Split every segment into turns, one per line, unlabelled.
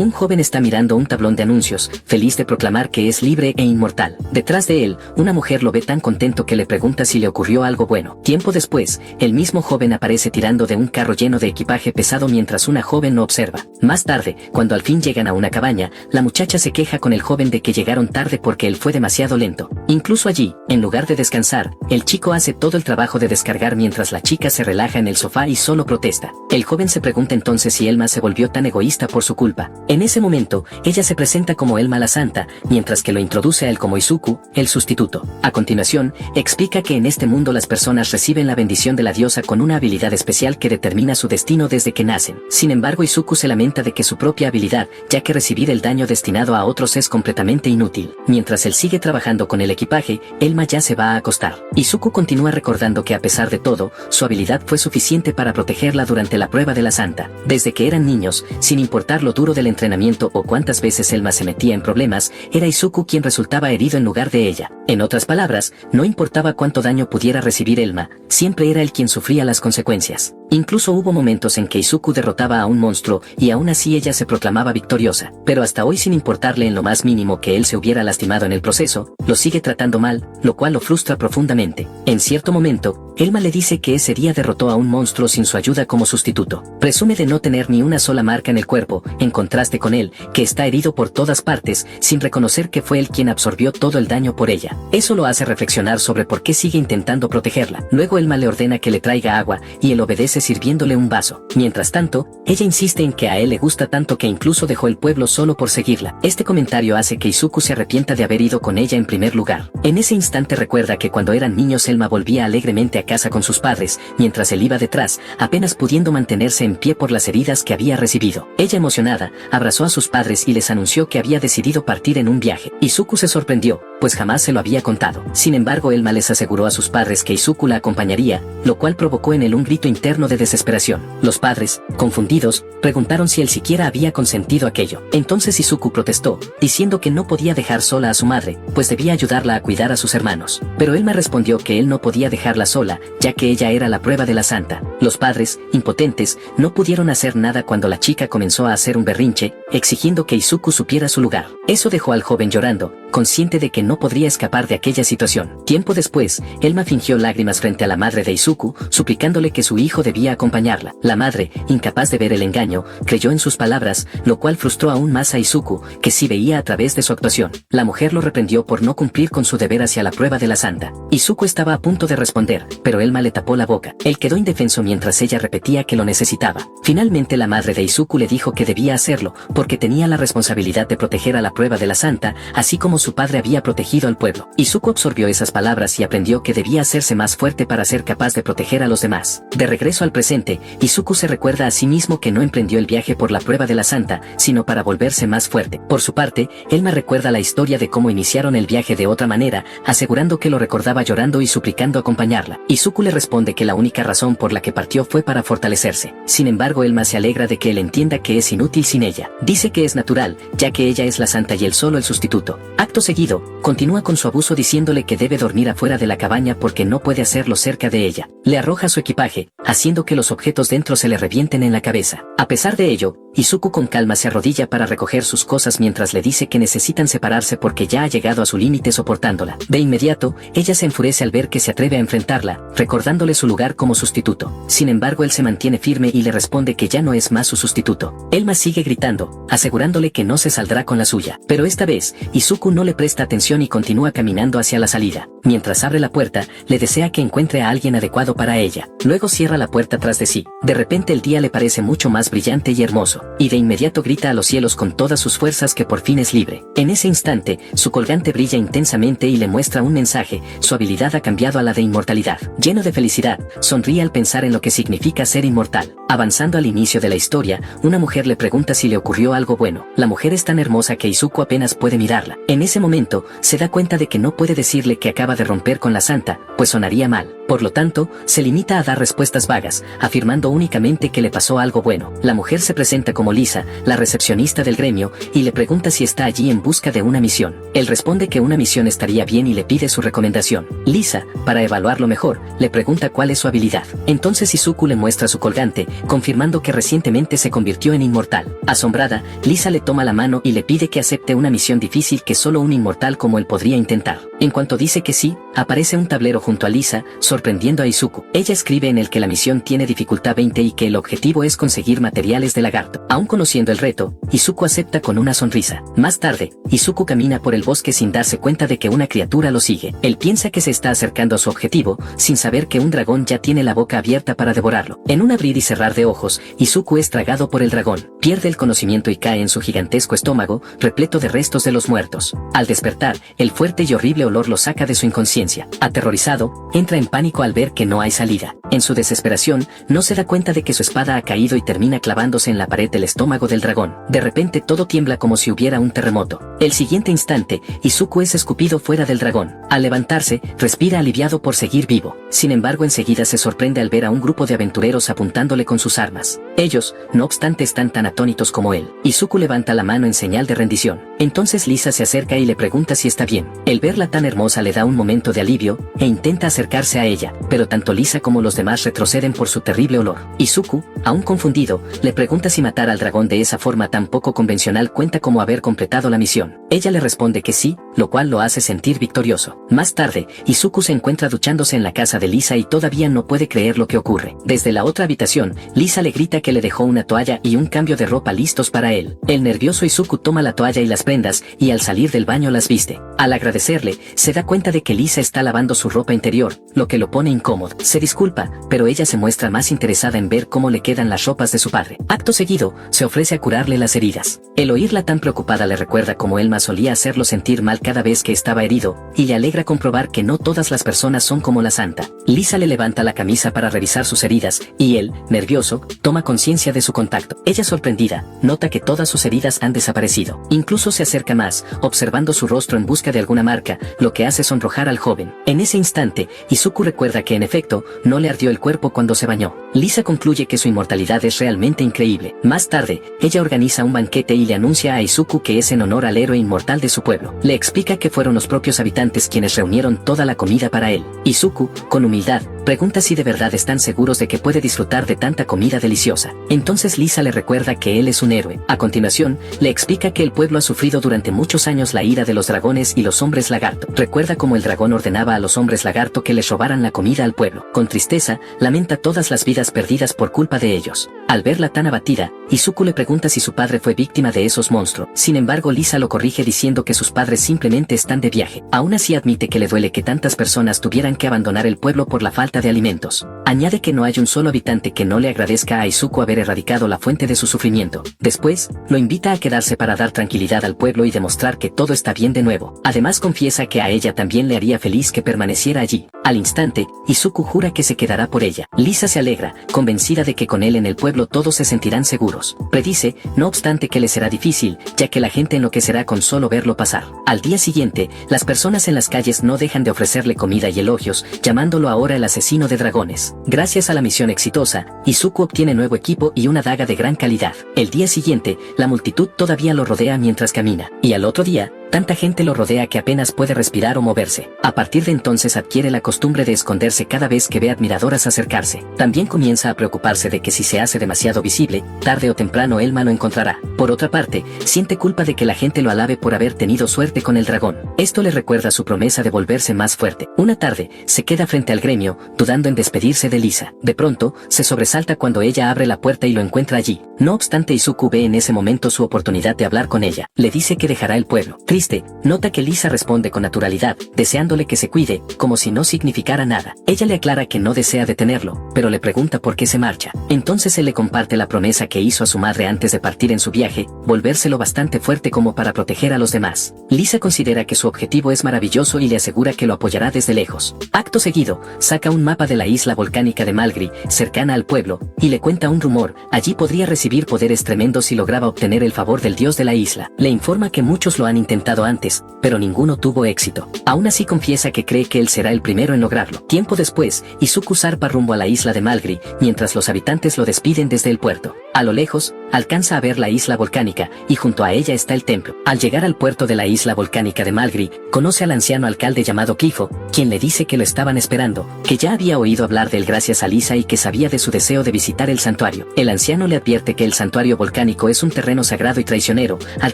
Un joven está mirando un tablón de anuncios, feliz de proclamar que es libre e inmortal. Detrás de él, una mujer lo ve tan contento que le pregunta si le ocurrió algo bueno. Tiempo después, el mismo joven aparece tirando de un carro lleno de equipaje pesado mientras una joven lo observa. Más tarde, cuando al fin llegan a una cabaña, la muchacha se queja con el joven de que llegaron tarde porque él fue demasiado lento. Incluso allí, en lugar de descansar, el chico hace todo el trabajo de descargar mientras la chica se relaja en el sofá y solo protesta. El joven se pregunta entonces si Elma se volvió tan egoísta por su culpa. En ese momento, ella se presenta como Elma la Santa, mientras que lo introduce a él como Izuku, el sustituto. A continuación, explica que en este mundo las personas reciben la bendición de la diosa con una habilidad especial que determina su destino desde que nacen. Sin embargo, Izuku se lamenta de que su propia habilidad, ya que recibir el daño destinado a otros es completamente inútil. Mientras él sigue trabajando con el equipaje, Elma ya se va a acostar. Izuku continúa recordando que a pesar de todo, su habilidad fue suficiente para protegerla durante la prueba de la Santa. Desde que eran niños, sin importar lo duro del entrenamiento o cuántas veces Elma se metía en problemas, era Izuku quien resultaba herido en lugar de ella. En otras palabras, no importaba cuánto daño pudiera recibir Elma, siempre era él quien sufría las consecuencias. Incluso hubo momentos en que Izuku derrotaba a un monstruo y aún así ella se proclamaba victoriosa, pero hasta hoy sin importarle en lo más mínimo que él se hubiera lastimado en el proceso, lo sigue tratando mal, lo cual lo frustra profundamente. En cierto momento, Elma le dice que ese día derrotó a un monstruo sin su ayuda como sustituto. Presume de no tener ni una sola marca en el cuerpo, en contraste con él, que está herido por todas partes, sin reconocer que fue él quien absorbió todo el daño por ella. Eso lo hace reflexionar sobre por qué sigue intentando protegerla. Luego Elma le ordena que le traiga agua, y él obedece sirviéndole un vaso. Mientras tanto, ella insiste en que a él le gusta tanto que incluso dejó el pueblo solo por seguirla. Este comentario hace que Izuku se arrepienta de haber ido con ella en primer lugar. En ese instante recuerda que cuando eran niños Elma volvía alegremente a casa con sus padres, mientras él iba detrás, apenas pudiendo mantenerse en pie por las heridas que había recibido. Ella emocionada, abrazó a sus padres y les anunció que había decidido partir en un viaje. Izuku se sorprendió, pues jamás se lo había contado. Sin embargo, Elma les aseguró a sus padres que Izuku la acompañaría, lo cual provocó en él un grito interno de desesperación. Los padres, confundidos, preguntaron si él siquiera había consentido aquello. Entonces Izuku protestó, diciendo que no podía dejar sola a su madre, pues debía ayudarla a cuidar a sus hermanos. Pero Elma respondió que él no podía dejarla sola, ya que ella era la prueba de la Santa. Los padres, impotentes, no pudieron hacer nada cuando la chica comenzó a hacer un berrinche, exigiendo que Izuku supiera su lugar. Eso dejó al joven llorando, consciente de que no podría escapar de aquella situación. Tiempo después, Elma fingió lágrimas frente a la madre de Izuku, suplicándole que su hijo debía acompañarla. La madre, incapaz de ver el engaño, creyó en sus palabras, lo cual frustró aún más a Izuku, que sí veía a través de su actuación. La mujer lo reprendió por no cumplir con su deber hacia la prueba de la Santa. Izuku estaba a punto de responder, pero Elma le tapó la boca. Él quedó indefenso mientras ella repetía que lo necesitaba. Finalmente la madre de Izuku le dijo que debía hacerlo, porque tenía la responsabilidad de proteger a la prueba de la Santa, así como su padre había protegido al pueblo. Izuku absorbió esas palabras y aprendió que debía hacerse más fuerte para ser capaz de proteger a los demás. De regreso al presente, Izuku se recuerda a sí mismo que no emprendió el viaje por la prueba de la Santa, sino para volverse más fuerte. Por su parte, Elma recuerda la historia de cómo iniciaron el viaje de otra manera, asegurando que lo recordaba llorando y suplicando acompañarla. Izuku le responde que la única razón por la que partió fue para fortalecerse. Sin embargo, Elma se alegra de que él entienda que es inútil sin ella. Dice que es natural, ya que ella es la Santa y él solo el sustituto. Acto seguido, continúa con su abuso diciéndole que debe dormir afuera de la cabaña porque no puede hacerlo cerca de ella. Le arroja su equipaje, haciendo que los objetos dentro se le revienten en la cabeza. A pesar de ello, Izuku con calma se arrodilla para recoger sus cosas mientras le dice que necesitan separarse porque ya ha llegado a su límite soportándola. De inmediato, ella se enfurece al ver que se atreve a enfrentarla, recordándole su lugar como sustituto. Sin embargo, él se mantiene firme y le responde que ya no es más su sustituto. Elma sigue gritando, asegurándole que no se saldrá con la suya. Pero esta vez, Izuku no le presta atención y continúa caminando hacia la salida. Mientras abre la puerta, le desea que encuentre a alguien adecuado para ella. Luego cierra la puerta tras de sí. De repente el día le parece mucho más brillante y hermoso, y de inmediato grita a los cielos con todas sus fuerzas que por fin es libre. En ese instante, su colgante brilla intensamente y le muestra un mensaje: su habilidad ha cambiado a la de inmortalidad. Lleno de felicidad, sonríe al pensar en lo que significa ser inmortal. Avanzando al inicio de la historia, una mujer le pregunta si le ocurrió algo bueno. La mujer es tan hermosa que Izuku apenas puede mirarla. En ese momento, se da cuenta de que no puede decirle que acaba de romper con la Santa, pues sonaría mal. Por lo tanto, se limita a dar respuestas vagas, afirmando únicamente que le pasó algo bueno. La mujer se presenta como Lisa, la recepcionista del gremio, y le pregunta si está allí en busca de una misión. Él responde que una misión estaría bien y le pide su recomendación. Lisa, para evaluarlo mejor, le pregunta cuál es su habilidad. Entonces Izuku le muestra su colgante, confirmando que recientemente se convirtió en inmortal. Asombrada, Lisa le toma la mano y le pide que acepte una misión difícil que solo un inmortal como él podría intentar. En cuanto dice que sí, aparece un tablero junto a Lisa, sorprendiendo a Izuku. Ella escribe en el que la misión tiene dificultad 20 y que el objetivo es conseguir materiales de lagarto. Aún conociendo el reto, Izuku acepta con una sonrisa. Más tarde, Izuku camina por el bosque sin darse cuenta de que una criatura lo sigue. Él piensa que se está acercando a su objetivo, sin saber que un dragón ya tiene la boca abierta para devorarlo. En un abrir y cerrar de ojos, Izuku es tragado por el dragón, pierde el conocimiento y cae en su gigantesco estómago, repleto de restos de los muertos. Al despertar, el fuerte y horrible olor lo saca de su inconsciencia. Aterrorizado, entra en pánico al ver que no hay salida. En su desesperación, no se da cuenta de que su espada ha caído y termina clavándose en la pared del estómago del dragón. De repente todo tiembla como si hubiera un terremoto. El siguiente instante, Izuku es escupido fuera del dragón. Al levantarse, respira aliviado por seguir vivo. Sin embargo, enseguida se sorprende al ver a un grupo de aventureros apuntándole con sus armas. Ellos, no obstante, están tan atónitos como él. Izuku levanta la mano en señal de rendición. Entonces Lisa se acerca y le pregunta si está bien. El verla tan hermosa le da un momento de alivio, e intenta acercarse a ella, pero tanto Lisa como los demás retroceden por su terrible olor. Izuku, aún confundido, le pregunta si matar al dragón de esa forma tan poco convencional cuenta como haber completado la misión. Ella le responde que sí, lo cual lo hace sentir victorioso. Más tarde, Izuku se encuentra duchándose en la casa de Lisa y todavía no puede creer lo que ocurre. Desde la otra habitación, Lisa le grita que le dejó una toalla y un cambio de ropa listos para él. El nervioso Izuku toma la toalla y las prendas, y al salir del baño las viste. Al agradecerle, se da cuenta de que Lisa está lavando su ropa interior, lo que lo pone incómodo. Se disculpa, pero ella se muestra más interesada en ver cómo le quedan las ropas de su padre. Acto seguido, se ofrece a curarle las heridas. El oírla tan preocupada le recuerda cómo Elma solía hacerlo sentir mal cada vez que estaba herido, y le alegra comprobar que no todas las personas son como la santa. Lisa le levanta la camisa para revisar sus heridas, y él, nervioso, toma conciencia de su contacto. Ella, sorprendida, nota que todas sus heridas han desaparecido. Incluso se acerca más, observando su rostro en busca de alguna marca, lo que hace sonrojar al joven. En ese instante, Izuku recuerda que en efecto, no le ardió el cuerpo cuando se bañó. Lisa concluye que su inmortalidad es realmente increíble. Más tarde, ella organiza un banquete y le anuncia a Izuku que es en honor al héroe inmortal de su pueblo. Le explica que fueron los propios habitantes quienes reunieron toda la comida para él. Izuku, con humildad, pregunta si de verdad están seguros de que puede disfrutar de tanta comida deliciosa. Entonces Lisa le recuerda que él es un héroe. A continuación, le explica que el pueblo ha sufrido durante muchos años la ira de los dragones y los hombres lagarto. Recuerda cómo el dragón ordenaba a los hombres lagarto que les robaran la comida al pueblo. Con tristeza, lamenta todas las vidas perdidas por culpa de ellos. Al verla tan abatida, Izuku le pregunta si su padre fue víctima de esos monstruos. Sin embargo, Lisa lo corrige diciendo que sus padres simplemente están de viaje. Aún así admite que le duele que tantas personas tuvieran que abandonar el pueblo por la falta de alimentos. Añade que no hay un solo habitante que no le agradezca a Izuku haber erradicado la fuente de su sufrimiento. Después, lo invita a quedarse para dar tranquilidad al pueblo y demostrar que todo está bien de nuevo. Además confiesa que a ella también le haría feliz que permaneciera allí. Al instante, Izuku jura que se quedará por ella. Lisa se alegra, convencida de que con él en el pueblo todos se sentirán seguros. Predice, no obstante, que le será difícil, ya que la gente enloquecerá con solo verlo pasar. Al día siguiente, las personas en las calles no dejan de ofrecerle comida y elogios, llamándolo ahora el asesino de dragones. Gracias a la misión exitosa, Izuku obtiene nuevo equipo y una daga de gran calidad. El día siguiente, la multitud todavía lo rodea mientras camina, y al otro día, tanta gente lo rodea que apenas puede respirar o moverse. A partir de entonces adquiere la costumbre de esconderse cada vez que ve admiradoras acercarse. También comienza a preocuparse de que si se hace demasiado visible, tarde o temprano Elma lo encontrará. Por otra parte, siente culpa de que la gente lo alabe por haber tenido suerte con el dragón. Esto le recuerda su promesa de volverse más fuerte. Una tarde, se queda frente al gremio, dudando en despedirse de Lisa. De pronto, se sobresalta cuando ella abre la puerta y lo encuentra allí. No obstante, Izuku ve en ese momento su oportunidad de hablar con ella. Le dice que dejará el pueblo. Triste, nota que Lisa responde con naturalidad, deseándole que se cuide, como si no significara nada. Ella le aclara que no desea detenerlo, pero le pregunta por qué se marcha. Entonces él le comparte la promesa que hizo a su madre antes de partir en su viaje, volvérselo bastante fuerte como para proteger a los demás. Lisa considera que su objetivo es maravilloso y le asegura que lo apoyará desde lejos. Acto seguido, saca un mapa de la isla volcánica de Malgri, cercana al pueblo, y le cuenta un rumor: allí podría recibir poderes tremendos si lograba obtener el favor del dios de la isla. Le informa que muchos lo han intentado antes, pero ninguno tuvo éxito. Aún así confiesa que cree que él será el primero en lograrlo. Tiempo después, Izuku zarpa rumbo a la isla de Malgri, mientras los habitantes lo despiden desde el puerto. A lo lejos, alcanza a ver la isla volcánica, y junto a ella está el templo. Al llegar al puerto de la isla volcánica de Malgry, conoce al anciano alcalde llamado Cliffo, quien le dice que lo estaban esperando, que ya había oído hablar de él gracias a Lisa y que sabía de su deseo de visitar el santuario. El anciano le advierte que el santuario volcánico es un terreno sagrado y traicionero, al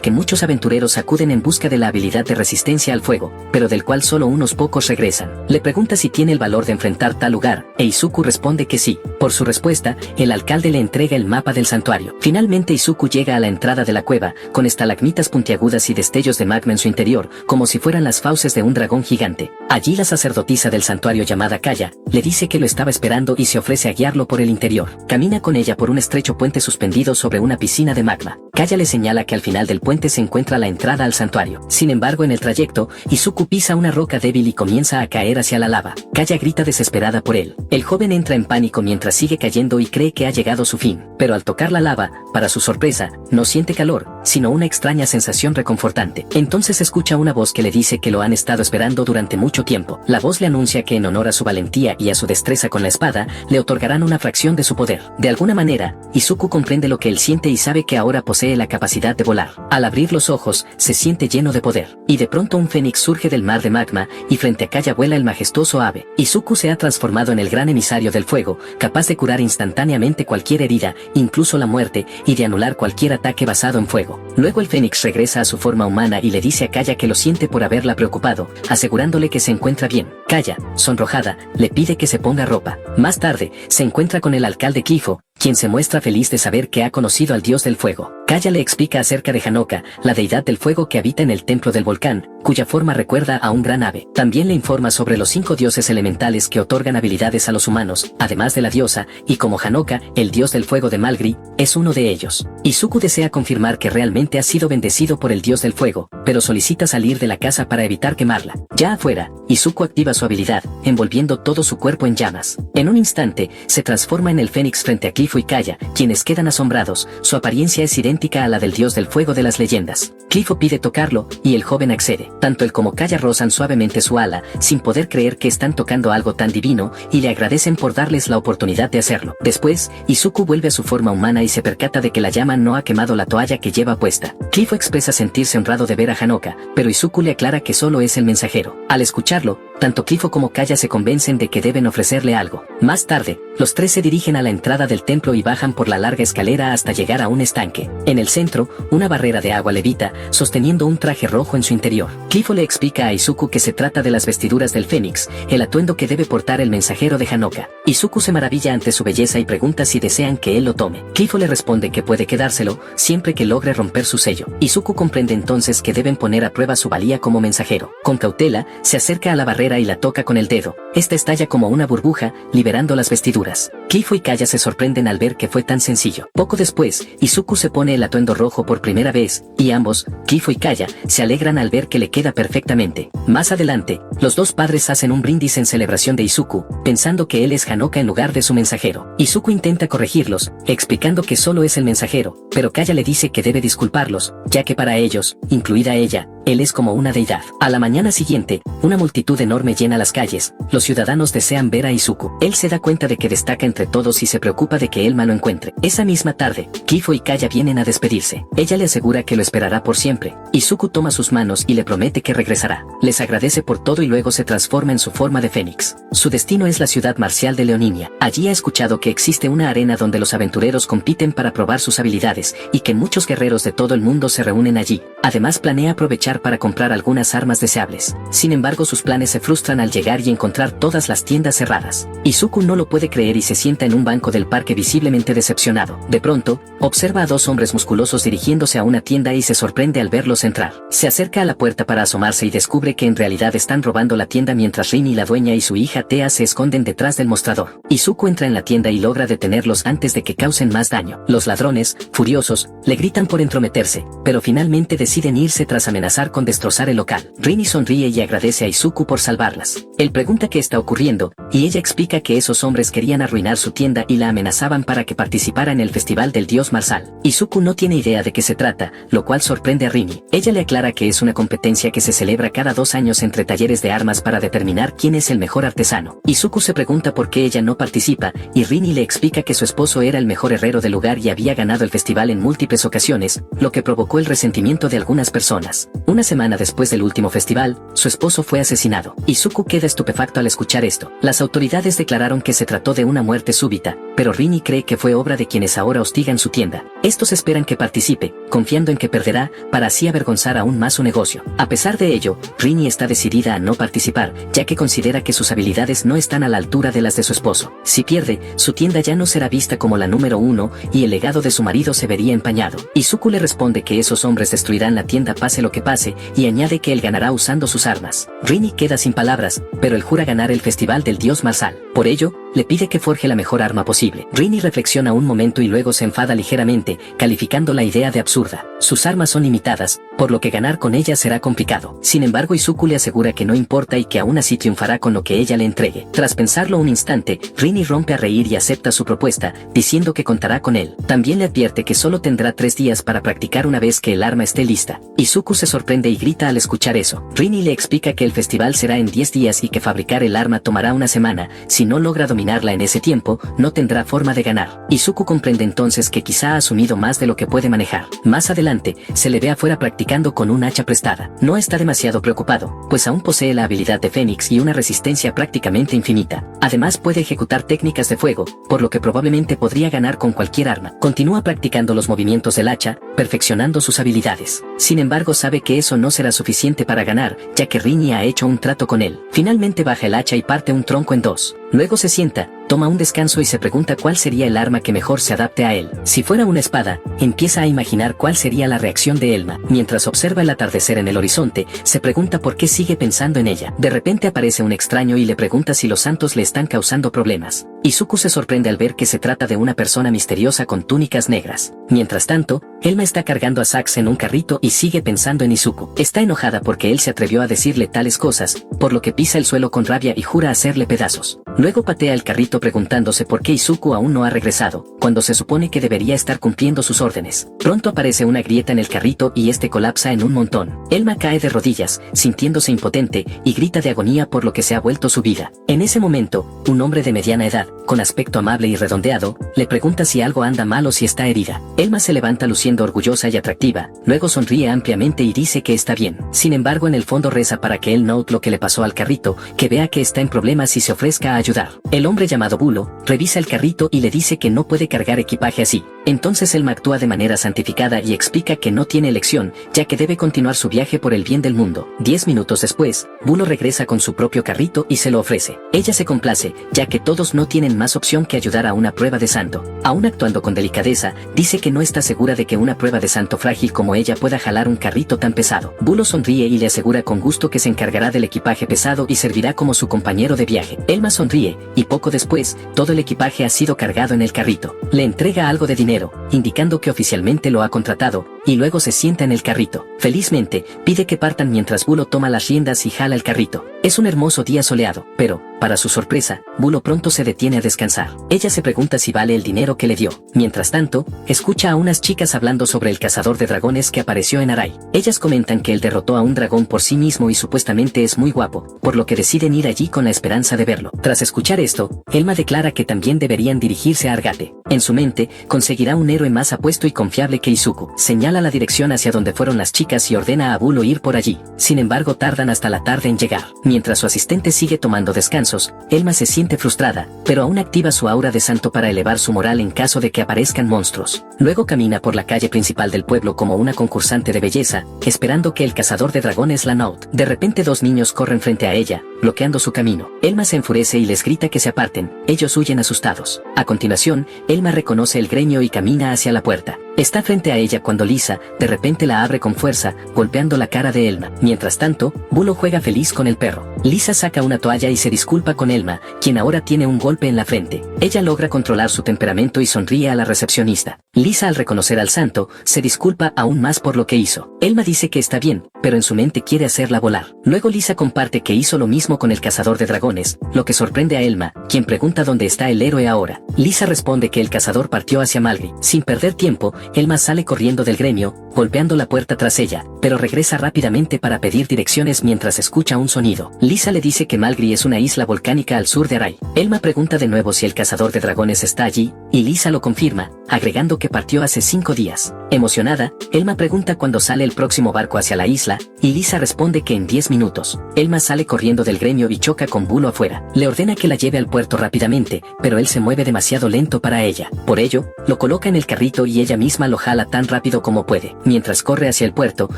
que muchos aventureros acuden en busca de la habilidad de resistencia al fuego, pero del cual solo unos pocos regresan. Le pregunta si tiene el valor de enfrentar tal lugar, e Izuku responde que sí. Por su respuesta, el alcalde le entrega el mapa del santuario. Finalmente Izuku llega a la entrada de la cueva, con estalagmitas puntiagudas y destellos de magma en su interior, como si fueran las fauces de un dragón gigante. Allí la sacerdotisa del santuario llamada Kaya, le dice que lo estaba esperando y se ofrece a guiarlo por el interior. Camina con ella por un estrecho puente suspendido sobre una piscina de magma. Kaya le señala que al final del puente se encuentra la entrada al santuario. Sin embargo, en el trayecto, Izuku pisa una roca débil y comienza a caer hacia la lava. Kaya grita desesperada por él. El joven entra en pánico mientras sigue cayendo y cree que ha llegado su fin. Pero al tocar la lava, para su sorpresa, no siente calor, sino una extraña sensación reconfortante. Entonces escucha una voz que le dice que lo han estado esperando durante mucho tiempo. La voz le anuncia que en honor a su valentía y a su destreza con la espada, le otorgarán una fracción de su poder. De alguna manera, Izuku comprende lo que él siente y sabe que ahora posee la capacidad de volar. Al abrir los ojos, se siente lleno de poder. Y de pronto un fénix surge del mar de magma, y frente a Kaya vuela el majestuoso ave. Izuku se ha transformado en el gran emisario del fuego, capaz de curar instantáneamente cualquier herida, incluso la muerte, y de anular cualquier ataque basado en fuego. Luego el fénix regresa a su forma humana y le dice a Kaya que lo siente por haberla preocupado, asegurándole que se encuentra bien. Kaya, sonrojada, le pide que se ponga ropa. Más tarde, se encuentra con el alcalde Cliffo, quien se muestra feliz de saber que ha conocido al dios del fuego. Kaya le explica acerca de Hanoka, la deidad del fuego que habita en el templo del volcán, cuya forma recuerda a un gran ave. También le informa sobre los 5 dioses elementales que otorgan habilidades a los humanos, además de la diosa, y como Hanoka, el dios del fuego de Malgry, es uno de ellos. Izuku desea confirmar que realmente ha sido bendecido por el dios del fuego, pero solicita salir de la casa para evitar quemarla. Ya afuera, Izuku activa su habilidad, envolviendo todo su cuerpo en llamas. En un instante, se transforma en el fénix frente a Cliffo y Kaya, quienes quedan asombrados. Su apariencia es idéntica a la del dios del fuego de las leyendas. Cliffo pide tocarlo, y el joven accede. Tanto él como Kaya rozan suavemente su ala, sin poder creer que están tocando algo tan divino, y le agradecen por darles la oportunidad de hacerlo. Después, Izuku vuelve a su forma humana y se percata de que la llama no ha quemado la toalla que lleva puesta. Cliffo expresa sentirse honrado de ver a Hanoka, pero Izuku le aclara que solo es el mensajero. Al escucharlo, tanto Cliffo como Kaya se convencen de que deben ofrecerle algo. Más tarde, los tres se dirigen a la entrada del templo y bajan por la larga escalera hasta llegar a un estanque. En el centro, una barrera de agua levita, sosteniendo un traje rojo en su interior. Cliffo le explica a Izuku que se trata de las vestiduras del fénix, el atuendo que debe portar el mensajero de Hanoka. Izuku se maravilla ante su belleza y pregunta si desean que él lo tome. Cliffo le responde que puede quedárselo, siempre que logre romper su sello. Izuku comprende entonces que deben poner a prueba su valía como mensajero. Con cautela, se acerca a la barrera y la toca con el dedo. Esta estalla como una burbuja, liberando las vestiduras. Cliffo y Kaya se sorprenden al ver que fue tan sencillo. Poco después, Izuku se pone el atuendo rojo por primera vez, y ambos, Cliffo y Kaya, se alegran al ver que le queda perfectamente. Más adelante, los dos padres hacen un brindis en celebración de Izuku, pensando que él es Hanoka en lugar de su mensajero. Izuku intenta corregirlos, explicando que solo es el mensajero, pero Kaya le dice que debe disculparlos, ya que para ellos, incluida ella, él es como una deidad. A la mañana siguiente, una multitud enorme llena las calles. Los ciudadanos desean ver a Izuku. Él se da cuenta de que destaca entre todos y se preocupa de que Elma lo encuentre. Esa misma tarde, Cliffo y Kaya vienen a despedirse. Ella le asegura que lo esperará por siempre. Izuku toma sus manos y le promete que regresará. Les agradece por todo y luego se transforma en su forma de fénix. Su destino es la ciudad marcial de Leoninia. Allí ha escuchado que existe una arena donde los aventureros compiten para probar sus habilidades, y que muchos guerreros de todo el mundo se reúnen allí. Además planea aprovechar para comprar algunas armas deseables. Sin embargo, sus planes se frustran al llegar y encontrar todas las tiendas cerradas. Izuku no lo puede creer y se sienta en un banco del parque visiblemente decepcionado. De pronto, observa a dos hombres musculosos dirigiéndose a una tienda y se sorprende al verlos entrar. Se acerca a la puerta para asomarse y descubre que en realidad están robando la tienda mientras Rini, la dueña, y su hija Tea se esconden detrás del mostrador. Izuku entra en la tienda y logra detenerlos antes de que causen más daño. Los ladrones, furiosos, le gritan por entrometerse, pero finalmente deciden irse tras amenazar con destrozar el local. Rini sonríe y agradece a Izuku por salvarlas. Él pregunta qué está ocurriendo, y ella explica que esos hombres querían arruinar su tienda y la amenazaban para que participara en el festival del dios Marsal. Izuku no tiene idea de qué se trata, lo cual sorprende a Rini. Ella le aclara que es una competencia que se celebra cada 2 años entre talleres de armas para determinar quién es el mejor artesano. Izuku se pregunta por qué ella no participa, y Rini le explica que su esposo era el mejor herrero del lugar y había ganado el festival en múltiples ocasiones, lo que provocó el resentimiento de algunas personas. Una semana después del último festival, su esposo fue asesinado. Izuku queda estupefacto al escuchar esto. Las autoridades declararon que se trató de una muerte súbita, pero Rini cree que fue obra de quienes ahora hostigan su tienda. Estos esperan que participe, confiando en que perderá, para así avergonzar aún más su negocio. A pesar de ello, Rini está decidida a no participar, ya que considera que sus habilidades no están a la altura de las de su esposo. Si pierde, su tienda ya no será vista como la número 1, y el legado de su marido se vería empañado. Izuku le responde que esos hombres destruirán la tienda pase lo que pase, y añade que él ganará usando sus armas. Rini queda sin palabras, pero él jura ganar el festival del dios Marsal. Por ello, le pide que forje la mejor arma posible. Rini reflexiona un momento y luego se enfada ligeramente, calificando la idea de absurda. Sus armas son limitadas, por lo que ganar con ellas será complicado. Sin embargo, Izuku le asegura que no importa y que aún así triunfará con lo que ella le entregue. Tras pensarlo un instante, Rini rompe a reír y acepta su propuesta, diciendo que contará con él. También le advierte que solo tendrá 3 días para practicar una vez que el arma esté lista. Izuku se sorprende y grita al escuchar eso. Rini le explica que el festival será en 10 días y que fabricar el arma tomará una semana. Si no logra dominarla en ese tiempo, no tendrá forma de ganar. Izuku comprende entonces que quizá ha asumido más de lo que puede manejar. Más adelante, se le ve afuera practicando con un hacha prestada. No está demasiado preocupado, pues aún posee la habilidad de Fénix y una resistencia prácticamente infinita. Además puede ejecutar técnicas de fuego, por lo que probablemente podría ganar con cualquier arma. Continúa practicando los movimientos del hacha, perfeccionando sus habilidades. Sin embargo, sabe que eso no será suficiente para ganar, ya que Rini ha hecho un trato con él. Finalmente baja el hacha y parte un tronco en 2. Luego se sienta, toma un descanso y se pregunta cuál sería el arma que mejor se adapte a él. Si fuera una espada, empieza a imaginar cuál sería la reacción de Elma. Mientras observa el atardecer en el horizonte, se pregunta por qué sigue pensando en ella. De repente aparece un extraño y le pregunta si los santos le están causando problemas. Izuku se sorprende al ver que se trata de una persona misteriosa con túnicas negras. Mientras tanto, Elma está cargando a Sax en un carrito y sigue pensando en Izuku. Está enojada porque él se atrevió a decirle tales cosas, por lo que pisa el suelo con rabia y jura hacerle pedazos. Luego patea el carrito preguntándose por qué Izuku aún no ha regresado, cuando se supone que debería estar cumpliendo sus órdenes. Pronto aparece una grieta en el carrito y este colapsa en un montón. Elma cae de rodillas, sintiéndose impotente, y grita de agonía por lo que se ha vuelto su vida. En ese momento, un hombre de mediana edad, con aspecto amable y redondeado, le pregunta si algo anda mal o si está herida. Elma se levanta luciendo orgullosa y atractiva, luego sonríe ampliamente y dice que está bien. Sin embargo, en el fondo reza para que él note lo que le pasó al carrito, que vea que está en problemas y se ofrezca a ayudar. El hombre llamado Bulo revisa el carrito y le dice que no puede cargar equipaje así. Entonces Elma actúa de manera santificada y explica que no tiene elección, ya que debe continuar su viaje por el bien del mundo. 10 minutos después, Bulo regresa con su propio carrito y se lo ofrece. Ella se complace, ya que todos no tienen más opción que ayudar a una prueba de santo. Aún actuando con delicadeza, dice que no está segura de que una prueba de santo frágil como ella pueda jalar un carrito tan pesado. Bulo sonríe y le asegura con gusto que se encargará del equipaje pesado y servirá como su compañero de viaje. Elma sonríe, y poco después, todo el equipaje ha sido cargado en el carrito. Le entrega algo de dinero, indicando que oficialmente lo ha contratado, y luego se sienta en el carrito. Felizmente, pide que partan mientras Bulo toma las riendas y jala el carrito. Es un hermoso día soleado, pero, para su sorpresa, Bulo pronto se detiene a descansar. Ella se pregunta si vale el dinero que le dio. Mientras tanto, escucha a unas chicas hablando sobre el cazador de dragones que apareció en Arai. Ellas comentan que él derrotó a un dragón por sí mismo y supuestamente es muy guapo, por lo que deciden ir allí con la esperanza de verlo. Tras escuchar esto, Elma declara que también deberían dirigirse a Argate. En su mente, conseguirá un héroe más apuesto y confiable que Izuku. Señala la dirección hacia donde fueron las chicas y ordena a Bulo ir por allí. Sin embargo, tardan hasta la tarde en llegar. Mientras su asistente sigue tomando descansos, Elma se siente frustrada, pero aún activa su aura de santo para elevar su moral en caso de que aparezcan monstruos. Luego camina por la calle principal del pueblo como una concursante de belleza, esperando que el cazador de dragones la note. De repente 2 niños corren frente a ella, bloqueando su camino. Elma se enfurece y les grita que se aparten. Ellos huyen asustados. A continuación, Elma reconoce el gremio y camina hacia la puerta. Está frente a ella cuando Lisa, de repente la abre con fuerza, golpeando la cara de Elma. Mientras tanto, Bulo juega feliz con el perro. Lisa saca una toalla y se disculpa con Elma, quien ahora tiene un golpe en la frente. Ella logra controlar su temperamento y sonríe a la recepcionista. Lisa, al reconocer al santo, se disculpa aún más por lo que hizo. Elma dice que está bien, pero en su mente quiere hacerla volar. Luego Lisa comparte que hizo lo mismo con el cazador de dragones, lo que sorprende a Elma, quien pregunta dónde está el héroe ahora. Lisa responde que el cazador partió hacia Malgry. Sin perder tiempo, Elma sale corriendo del gremio, golpeando la puerta tras ella, pero regresa rápidamente para pedir direcciones mientras escucha un sonido. Lisa le dice que Malgry es una isla volcánica al sur de Aray. Elma pregunta de nuevo si el cazador de dragones está allí, y Lisa lo confirma, agregando que partió hace 5 días. Emocionada, Elma pregunta cuándo sale el próximo barco hacia la isla, y Lisa responde que en 10 minutos. Elma sale corriendo del gremio y choca con Bulo afuera. Le ordena que la lleve al puerto rápidamente, pero él se mueve demasiado lento para ella. Por ello, lo coloca en el carrito y ella misma lo jala tan rápido como puede. Mientras corre hacia el puerto,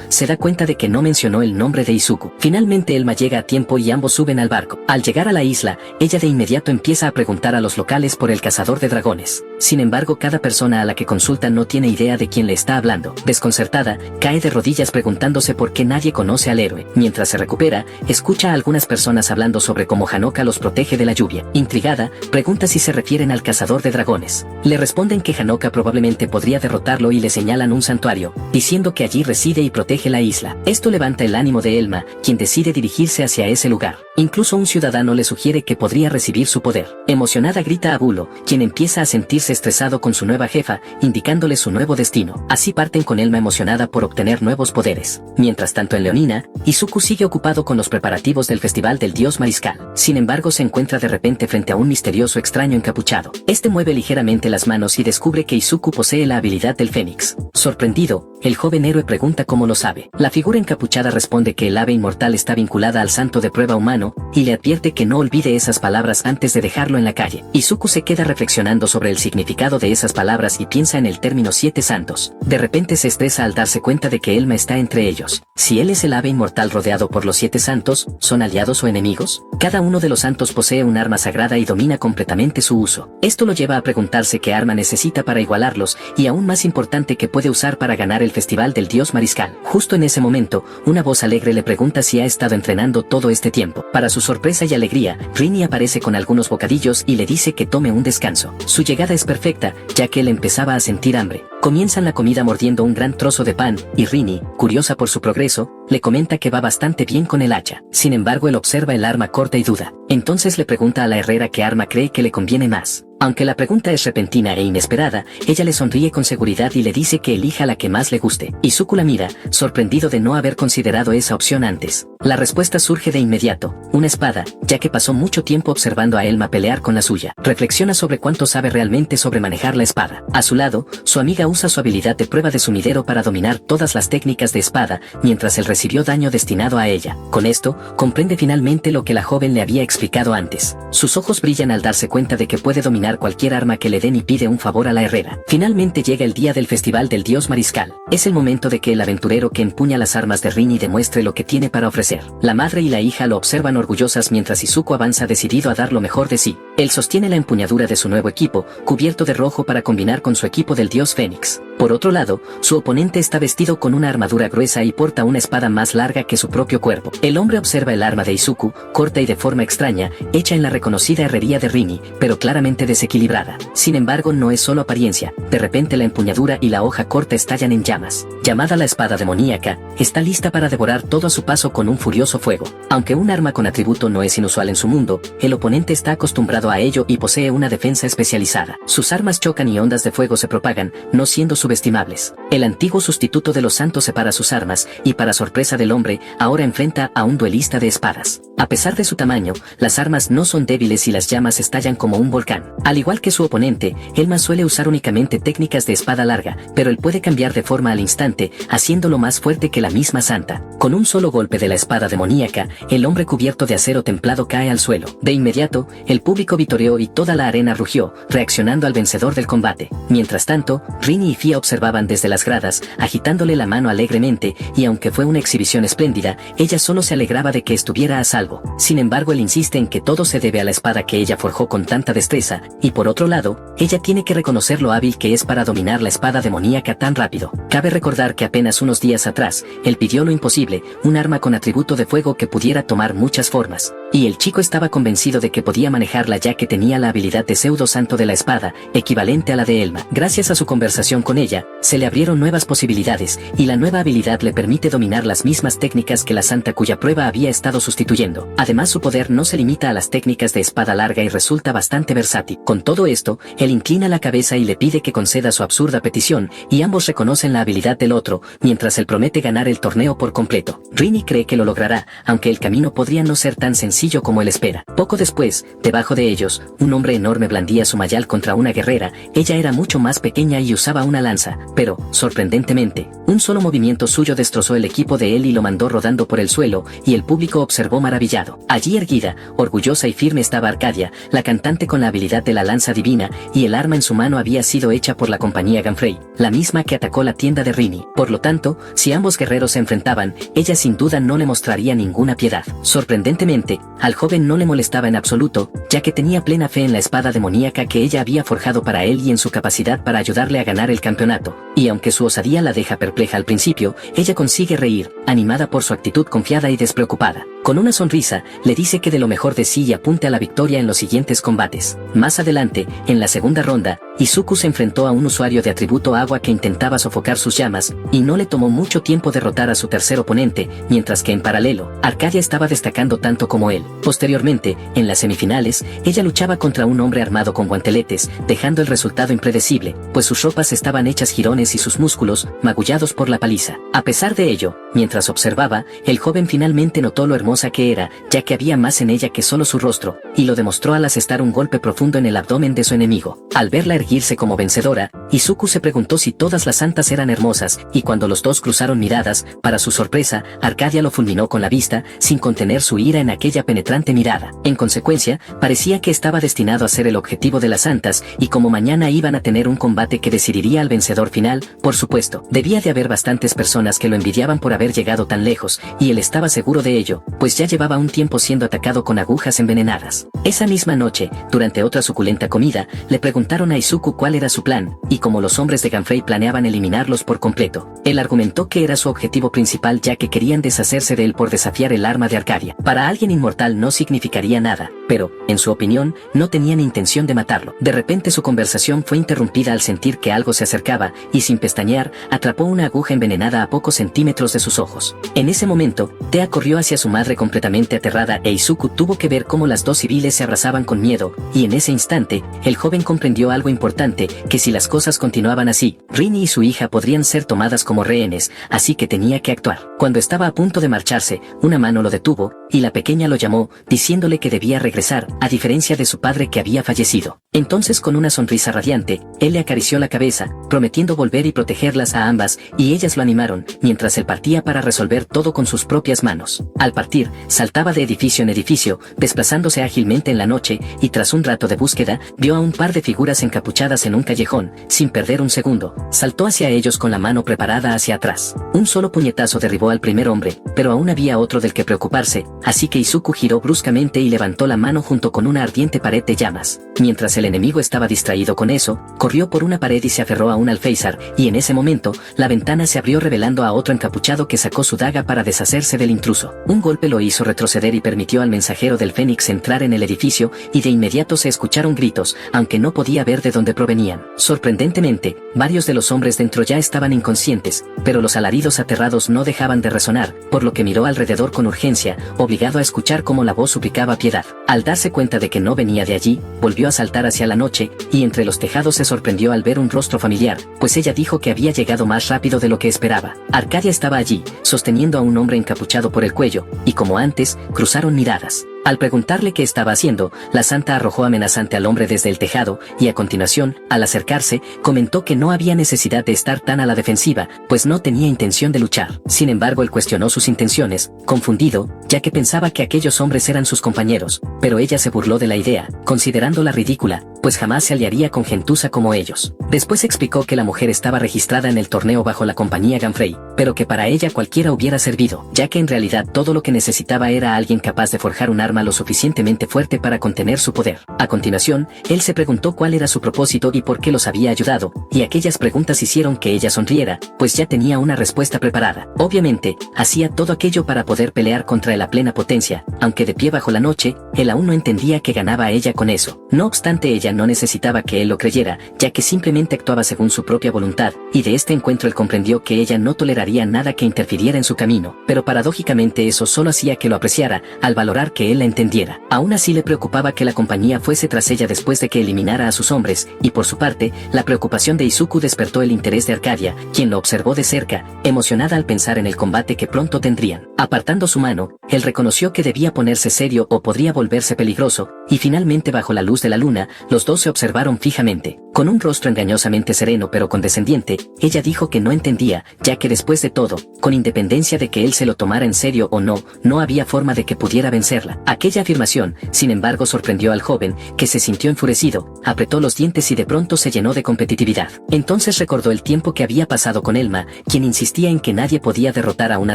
se da cuenta de que no mencionó el nombre de Izuku. Finalmente Elma llega a tiempo y ambos suben al barco. Al llegar a la isla, ella de inmediato empieza a preguntar a los locales por el cazador de dragones. Sin embargo, cada persona a la que consulta no tiene idea de quién le está hablando. Desconcertada, cae de rodillas preguntándose por qué nadie conoce al héroe. Mientras se recupera, escucha a algunas personas hablando sobre cómo Hanoka los protege de la lluvia. Intrigada, pregunta si se refieren al cazador de dragones. Le responden que Hanoka probablemente podría derrotarlo y le señalan un santuario, diciendo que allí reside y protege la isla. Esto levanta el ánimo de Elma, quien decide dirigirse hacia ese lugar. Incluso un ciudadano le sugiere que podría recibir su poder. Emocionada grita a Bulo, quien empieza a sentirse estresado con su nueva jefa, indicándole su nuevo destino. Así parten con Elma emocionada por obtener nuevos poderes. Mientras tanto en Leonina, Izuku sigue ocupado con los preparativos del festival del dios mariscal. Sin embargo se encuentra de repente frente a un misterioso extraño encapuchado. Este mueve ligeramente las manos y descubre que Izuku posee la habilidad del Fénix. Sorprendido, el joven héroe pregunta cómo lo sabe. La figura encapuchada responde que el ave inmortal está vinculada al santo de prueba humano, y le advierte que no olvide esas palabras antes de dejarlo en la calle. Izuku se queda reflexionando sobre el significado de esas palabras y piensa en el término 7 santos. De repente se estresa al darse cuenta de que Elma está entre ellos. Si él es el ave inmortal rodeado por los 7 santos, ¿son aliados o enemigos? Cada uno de los santos posee un arma sagrada y domina completamente su uso. Esto lo lleva a preguntarse qué arma necesita para igualarlos, y aún más importante qué puede usar para ganar el festival del dios mariscal. Justo en ese momento, una voz alegre le pregunta si ha estado entrenando todo este tiempo. Para su sorpresa y alegría, Rini aparece con algunos bocadillos y le dice que tome un descanso. Su llegada es perfecta, ya que él empezaba a sentir hambre. Comienzan la comida mordiendo un gran trozo de pan, y Rini, curiosa por su progreso, le comenta que va bastante bien con el hacha. Sin embargo, él observa el arma corta y duda. Entonces le pregunta a la herrera qué arma cree que le conviene más. Aunque la pregunta es repentina e inesperada, ella le sonríe con seguridad y le dice que elija la que más le guste. Izuku la mira, sorprendido de no haber considerado esa opción antes. La respuesta surge de inmediato: una espada, ya que pasó mucho tiempo observando a Elma pelear con la suya. Reflexiona sobre cuánto sabe realmente sobre manejar la espada. A su lado, su amiga usa su habilidad de prueba de sumidero para dominar todas las técnicas de espada, mientras él recibió daño destinado a ella. Con esto, comprende finalmente lo que la joven le había explicado antes. Sus ojos brillan al darse cuenta de que puede dominar cualquier arma que le den y pide un favor a la herrera. Finalmente llega el día del festival del dios mariscal. Es el momento de que el aventurero que empuña las armas de Rini demuestre lo que tiene para ofrecer. La madre y la hija lo observan orgullosas mientras Izuku avanza decidido a dar lo mejor de sí. Él sostiene la empuñadura de su nuevo equipo, cubierto de rojo para combinar con su equipo del dios Fénix. Por otro lado, su oponente está vestido con una armadura gruesa y porta una espada más larga que su propio cuerpo. El hombre observa el arma de Izuku, corta y de forma extraña, hecha en la reconocida herrería de Rini, pero claramente desequilibrada. Sin embargo, no es solo apariencia. De repente la empuñadura y la hoja corta estallan en llamas. Llamada la espada demoníaca, está lista para devorar todo a su paso con un furioso fuego. Aunque un arma con atributo no es inusual en su mundo, el oponente está acostumbrado a ello y posee una defensa especializada. Sus armas chocan y ondas de fuego se propagan, no siendo subestimables. El antiguo sustituto de los santos separa sus armas, y para sorpresa del hombre, ahora enfrenta a un duelista de espadas. A pesar de su tamaño, las armas no son débiles y las llamas estallan como un volcán. Al igual que su oponente, Elma suele usar únicamente técnicas de espada larga, pero él puede cambiar de forma al instante, haciéndolo más fuerte que la misma santa. Con un solo golpe de la espada demoníaca, el hombre cubierto de acero templado cae al suelo. De inmediato, el público vitoreó y toda la arena rugió, reaccionando al vencedor del combate. Mientras tanto, Rini y Fia observaban desde las gradas, agitándole la mano alegremente, y aunque fue una exhibición espléndida, ella solo se alegraba de que estuviera a salvo. Sin embargo, él insiste en que todo se debe a la espada que ella forjó con tanta destreza, y por otro lado, ella tiene que reconocer lo hábil que es para dominar la espada demoníaca tan rápido. Cabe recordar que apenas unos días atrás, él pidió lo imposible, un arma con atributo de fuego que pudiera tomar muchas formas. Y el chico estaba convencido de que podía manejarla ya que tenía la habilidad de pseudo santo de la espada, equivalente a la de Elma. Gracias a su conversación con ella, se le abrieron nuevas posibilidades, y la nueva habilidad le permite dominar las mismas técnicas que la santa cuya prueba había estado sustituyendo. Además, su poder no se limita a las técnicas de espada larga y resulta bastante versátil. Con todo esto, él inclina la cabeza y le pide que conceda su absurda petición, y ambos reconocen la habilidad del otro, mientras él promete ganar el torneo por completo. Rini cree que lo logrará, aunque el camino podría no ser tan sencillo como él espera. Poco después, debajo de ellos, un hombre enorme blandía su mayal contra una guerrera. Ella era mucho más pequeña y usaba una lanza, pero, sorprendentemente, un solo movimiento suyo destrozó el equipo de él y lo mandó rodando por el suelo, y el público observó maravillado. Allí erguida, orgullosa y firme estaba Arcadia, la cantante con la habilidad de la lanza divina, y el arma en su mano había sido hecha por la compañía Ganfrey, la misma que atacó la tienda de Rini. Por lo tanto, si ambos guerreros se enfrentaban, ella sin duda no le mostraría ninguna piedad. Sorprendentemente, al joven no le molestaba en absoluto, ya que tenía plena fe en la espada demoníaca que ella había forjado para él y en su capacidad para ayudarle a ganar el campeonato. Y aunque su osadía la deja perpleja al principio, ella consigue reír, animada por su actitud confiada y despreocupada. Con una sonrisa, le dice que de lo mejor de sí y apunte a la victoria en los siguientes combates. Más adelante, en la segunda ronda, Izuku se enfrentó a un usuario de atributo agua que intentaba sofocar sus llamas, y no le tomó mucho tiempo derrotar a su tercer oponente, mientras que en paralelo, Arcadia estaba destacando tanto como él. Posteriormente, en las semifinales, ella luchaba contra un hombre armado con guanteletes, dejando el resultado impredecible, pues sus ropas estaban hechas jirones y sus músculos, magullados por la paliza. A pesar de ello, mientras observaba, el joven finalmente notó lo hermosa que era, ya que había más en ella que solo su rostro, y lo demostró al asestar un golpe profundo en el abdomen de su enemigo. Al verla erguirse como vencedora, Izuku se preguntó si todas las santas eran hermosas, y cuando los dos cruzaron miradas, para su sorpresa, Arcadia lo fulminó con la vista, sin contener su ira en aquella penetrante mirada. En consecuencia, parecía que estaba destinado a ser el objetivo de las santas, y como mañana iban a tener un combate que decidiría al vencedor final, por supuesto, debía de haber bastantes personas que lo envidiaban por haber llegado tan lejos, y él estaba seguro de ello, pues ya llevaba un tiempo siendo atacado con agujas envenenadas. Esa misma noche, durante otra suculenta comida, le preguntaron a Izuku cuál era su plan, y como los hombres de Ganfrey planeaban eliminarlos por completo. Él argumentó que era su objetivo principal ya que querían deshacerse de él por desafiar el arma de Arcadia. Para alguien inmortal no significaría nada, pero, en su opinión, no tenían intención de matarlo. De repente su conversación fue interrumpida al sentir que algo se acercaba, y sin pestañear, atrapó una aguja envenenada a pocos centímetros de sus ojos. En ese momento, Tea corrió hacia su madre completamente aterrada e Izuku tuvo que ver cómo las dos civiles se abrazaban con miedo, y en ese instante, el joven comprendió algo importante, que si las cosas continuaban así, Rini y su hija podrían ser tomadas como rehenes, así que tenía que actuar. Cuando estaba a punto de marcharse, una mano lo detuvo, y la pequeña lo llamó, diciéndole que debía regresar, a diferencia de su padre que había fallecido. Entonces con una sonrisa radiante, él le acarició la cabeza, prometiendo volver y protegerlas a ambas, y ellas lo animaron, mientras él partía para resolver todo con sus propias manos. Al partir, saltaba de edificio en edificio, desplazándose ágilmente en la noche, y tras un rato de búsqueda, vio a un par de figuras encapuchadas en un callejón. Sin perder un segundo, saltó hacia ellos con la mano preparada hacia atrás. Un solo puñetazo derribó al primer hombre, pero aún había otro del que preocuparse, así que Izuku giró bruscamente y levantó la mano junto con una ardiente pared de llamas. Mientras el enemigo estaba distraído con eso, corrió por una pared y se aferró a un alféizar, y en ese momento, la ventana se abrió revelando a otro encapuchado que sacó su daga para deshacerse del intruso. Un golpe lo hizo retroceder y permitió al mensajero del Fénix entrar en el edificio, y de inmediato se escucharon gritos, aunque no podía ver de dónde provenían. Sorprendentemente, varios de los hombres dentro ya estaban inconscientes, pero los alaridos aterrados no dejaban de resonar, por lo que miró alrededor con urgencia, obligado a escuchar cómo la voz suplicaba piedad. Al darse cuenta de que no venía de allí, volvió a saltar hacia la noche, y entre los tejados se sorprendió al ver un rostro familiar, pues ella dijo que había llegado más rápido de lo que esperaba. Arcadia estaba allí, sosteniendo a un hombre encapuchado por el cuello, y como antes, cruzaron miradas. Al preguntarle qué estaba haciendo, la santa arrojó amenazante al hombre desde el tejado, y a continuación, al acercarse, comentó que no había necesidad de estar tan a la defensiva, pues no tenía intención de luchar. Sin embargo, él cuestionó sus intenciones, confundido, ya que pensaba que aquellos hombres eran sus compañeros, pero ella se burló de la idea, considerándola ridícula, pues jamás se aliaría con gentuza como ellos. Después explicó que la mujer estaba registrada en el torneo bajo la compañía Ganfrey, pero que para ella cualquiera hubiera servido, ya que en realidad todo lo que necesitaba era alguien capaz de forjar un arma lo suficientemente fuerte para contener su poder. A continuación, él se preguntó cuál era su propósito y por qué los había ayudado, y aquellas preguntas hicieron que ella sonriera, pues ya tenía una respuesta preparada. Obviamente, hacía todo aquello para poder pelear contra él a plena potencia, aunque de pie bajo la noche, él aún no entendía que ganaba a ella con eso. No obstante, ella no necesitaba que él lo creyera, ya que simplemente actuaba según su propia voluntad, y de este encuentro él comprendió que ella no toleraría nada que interfiriera en su camino, pero paradójicamente eso solo hacía que lo apreciara, al valorar que él la entendiera. Aún así le preocupaba que la compañía fuese tras ella después de que eliminara a sus hombres, y por su parte, la preocupación de Izuku despertó el interés de Arcadia, quien lo observó de cerca, emocionada al pensar en el combate que pronto tendrían. Apartando su mano, él reconoció que debía ponerse serio o podría volverse peligroso, y finalmente bajo la luz de la luna, los dos se observaron fijamente. Con un rostro engañosamente sereno pero condescendiente, ella dijo que no entendía, ya que después de todo, con independencia de que él se lo tomara en serio o no, no había forma de que pudiera vencerla. Aquella afirmación, sin embargo, sorprendió al joven, que se sintió enfurecido, apretó los dientes y de pronto se llenó de competitividad. Entonces recordó el tiempo que había pasado con Elma, quien insistía en que nadie podía derrotar a una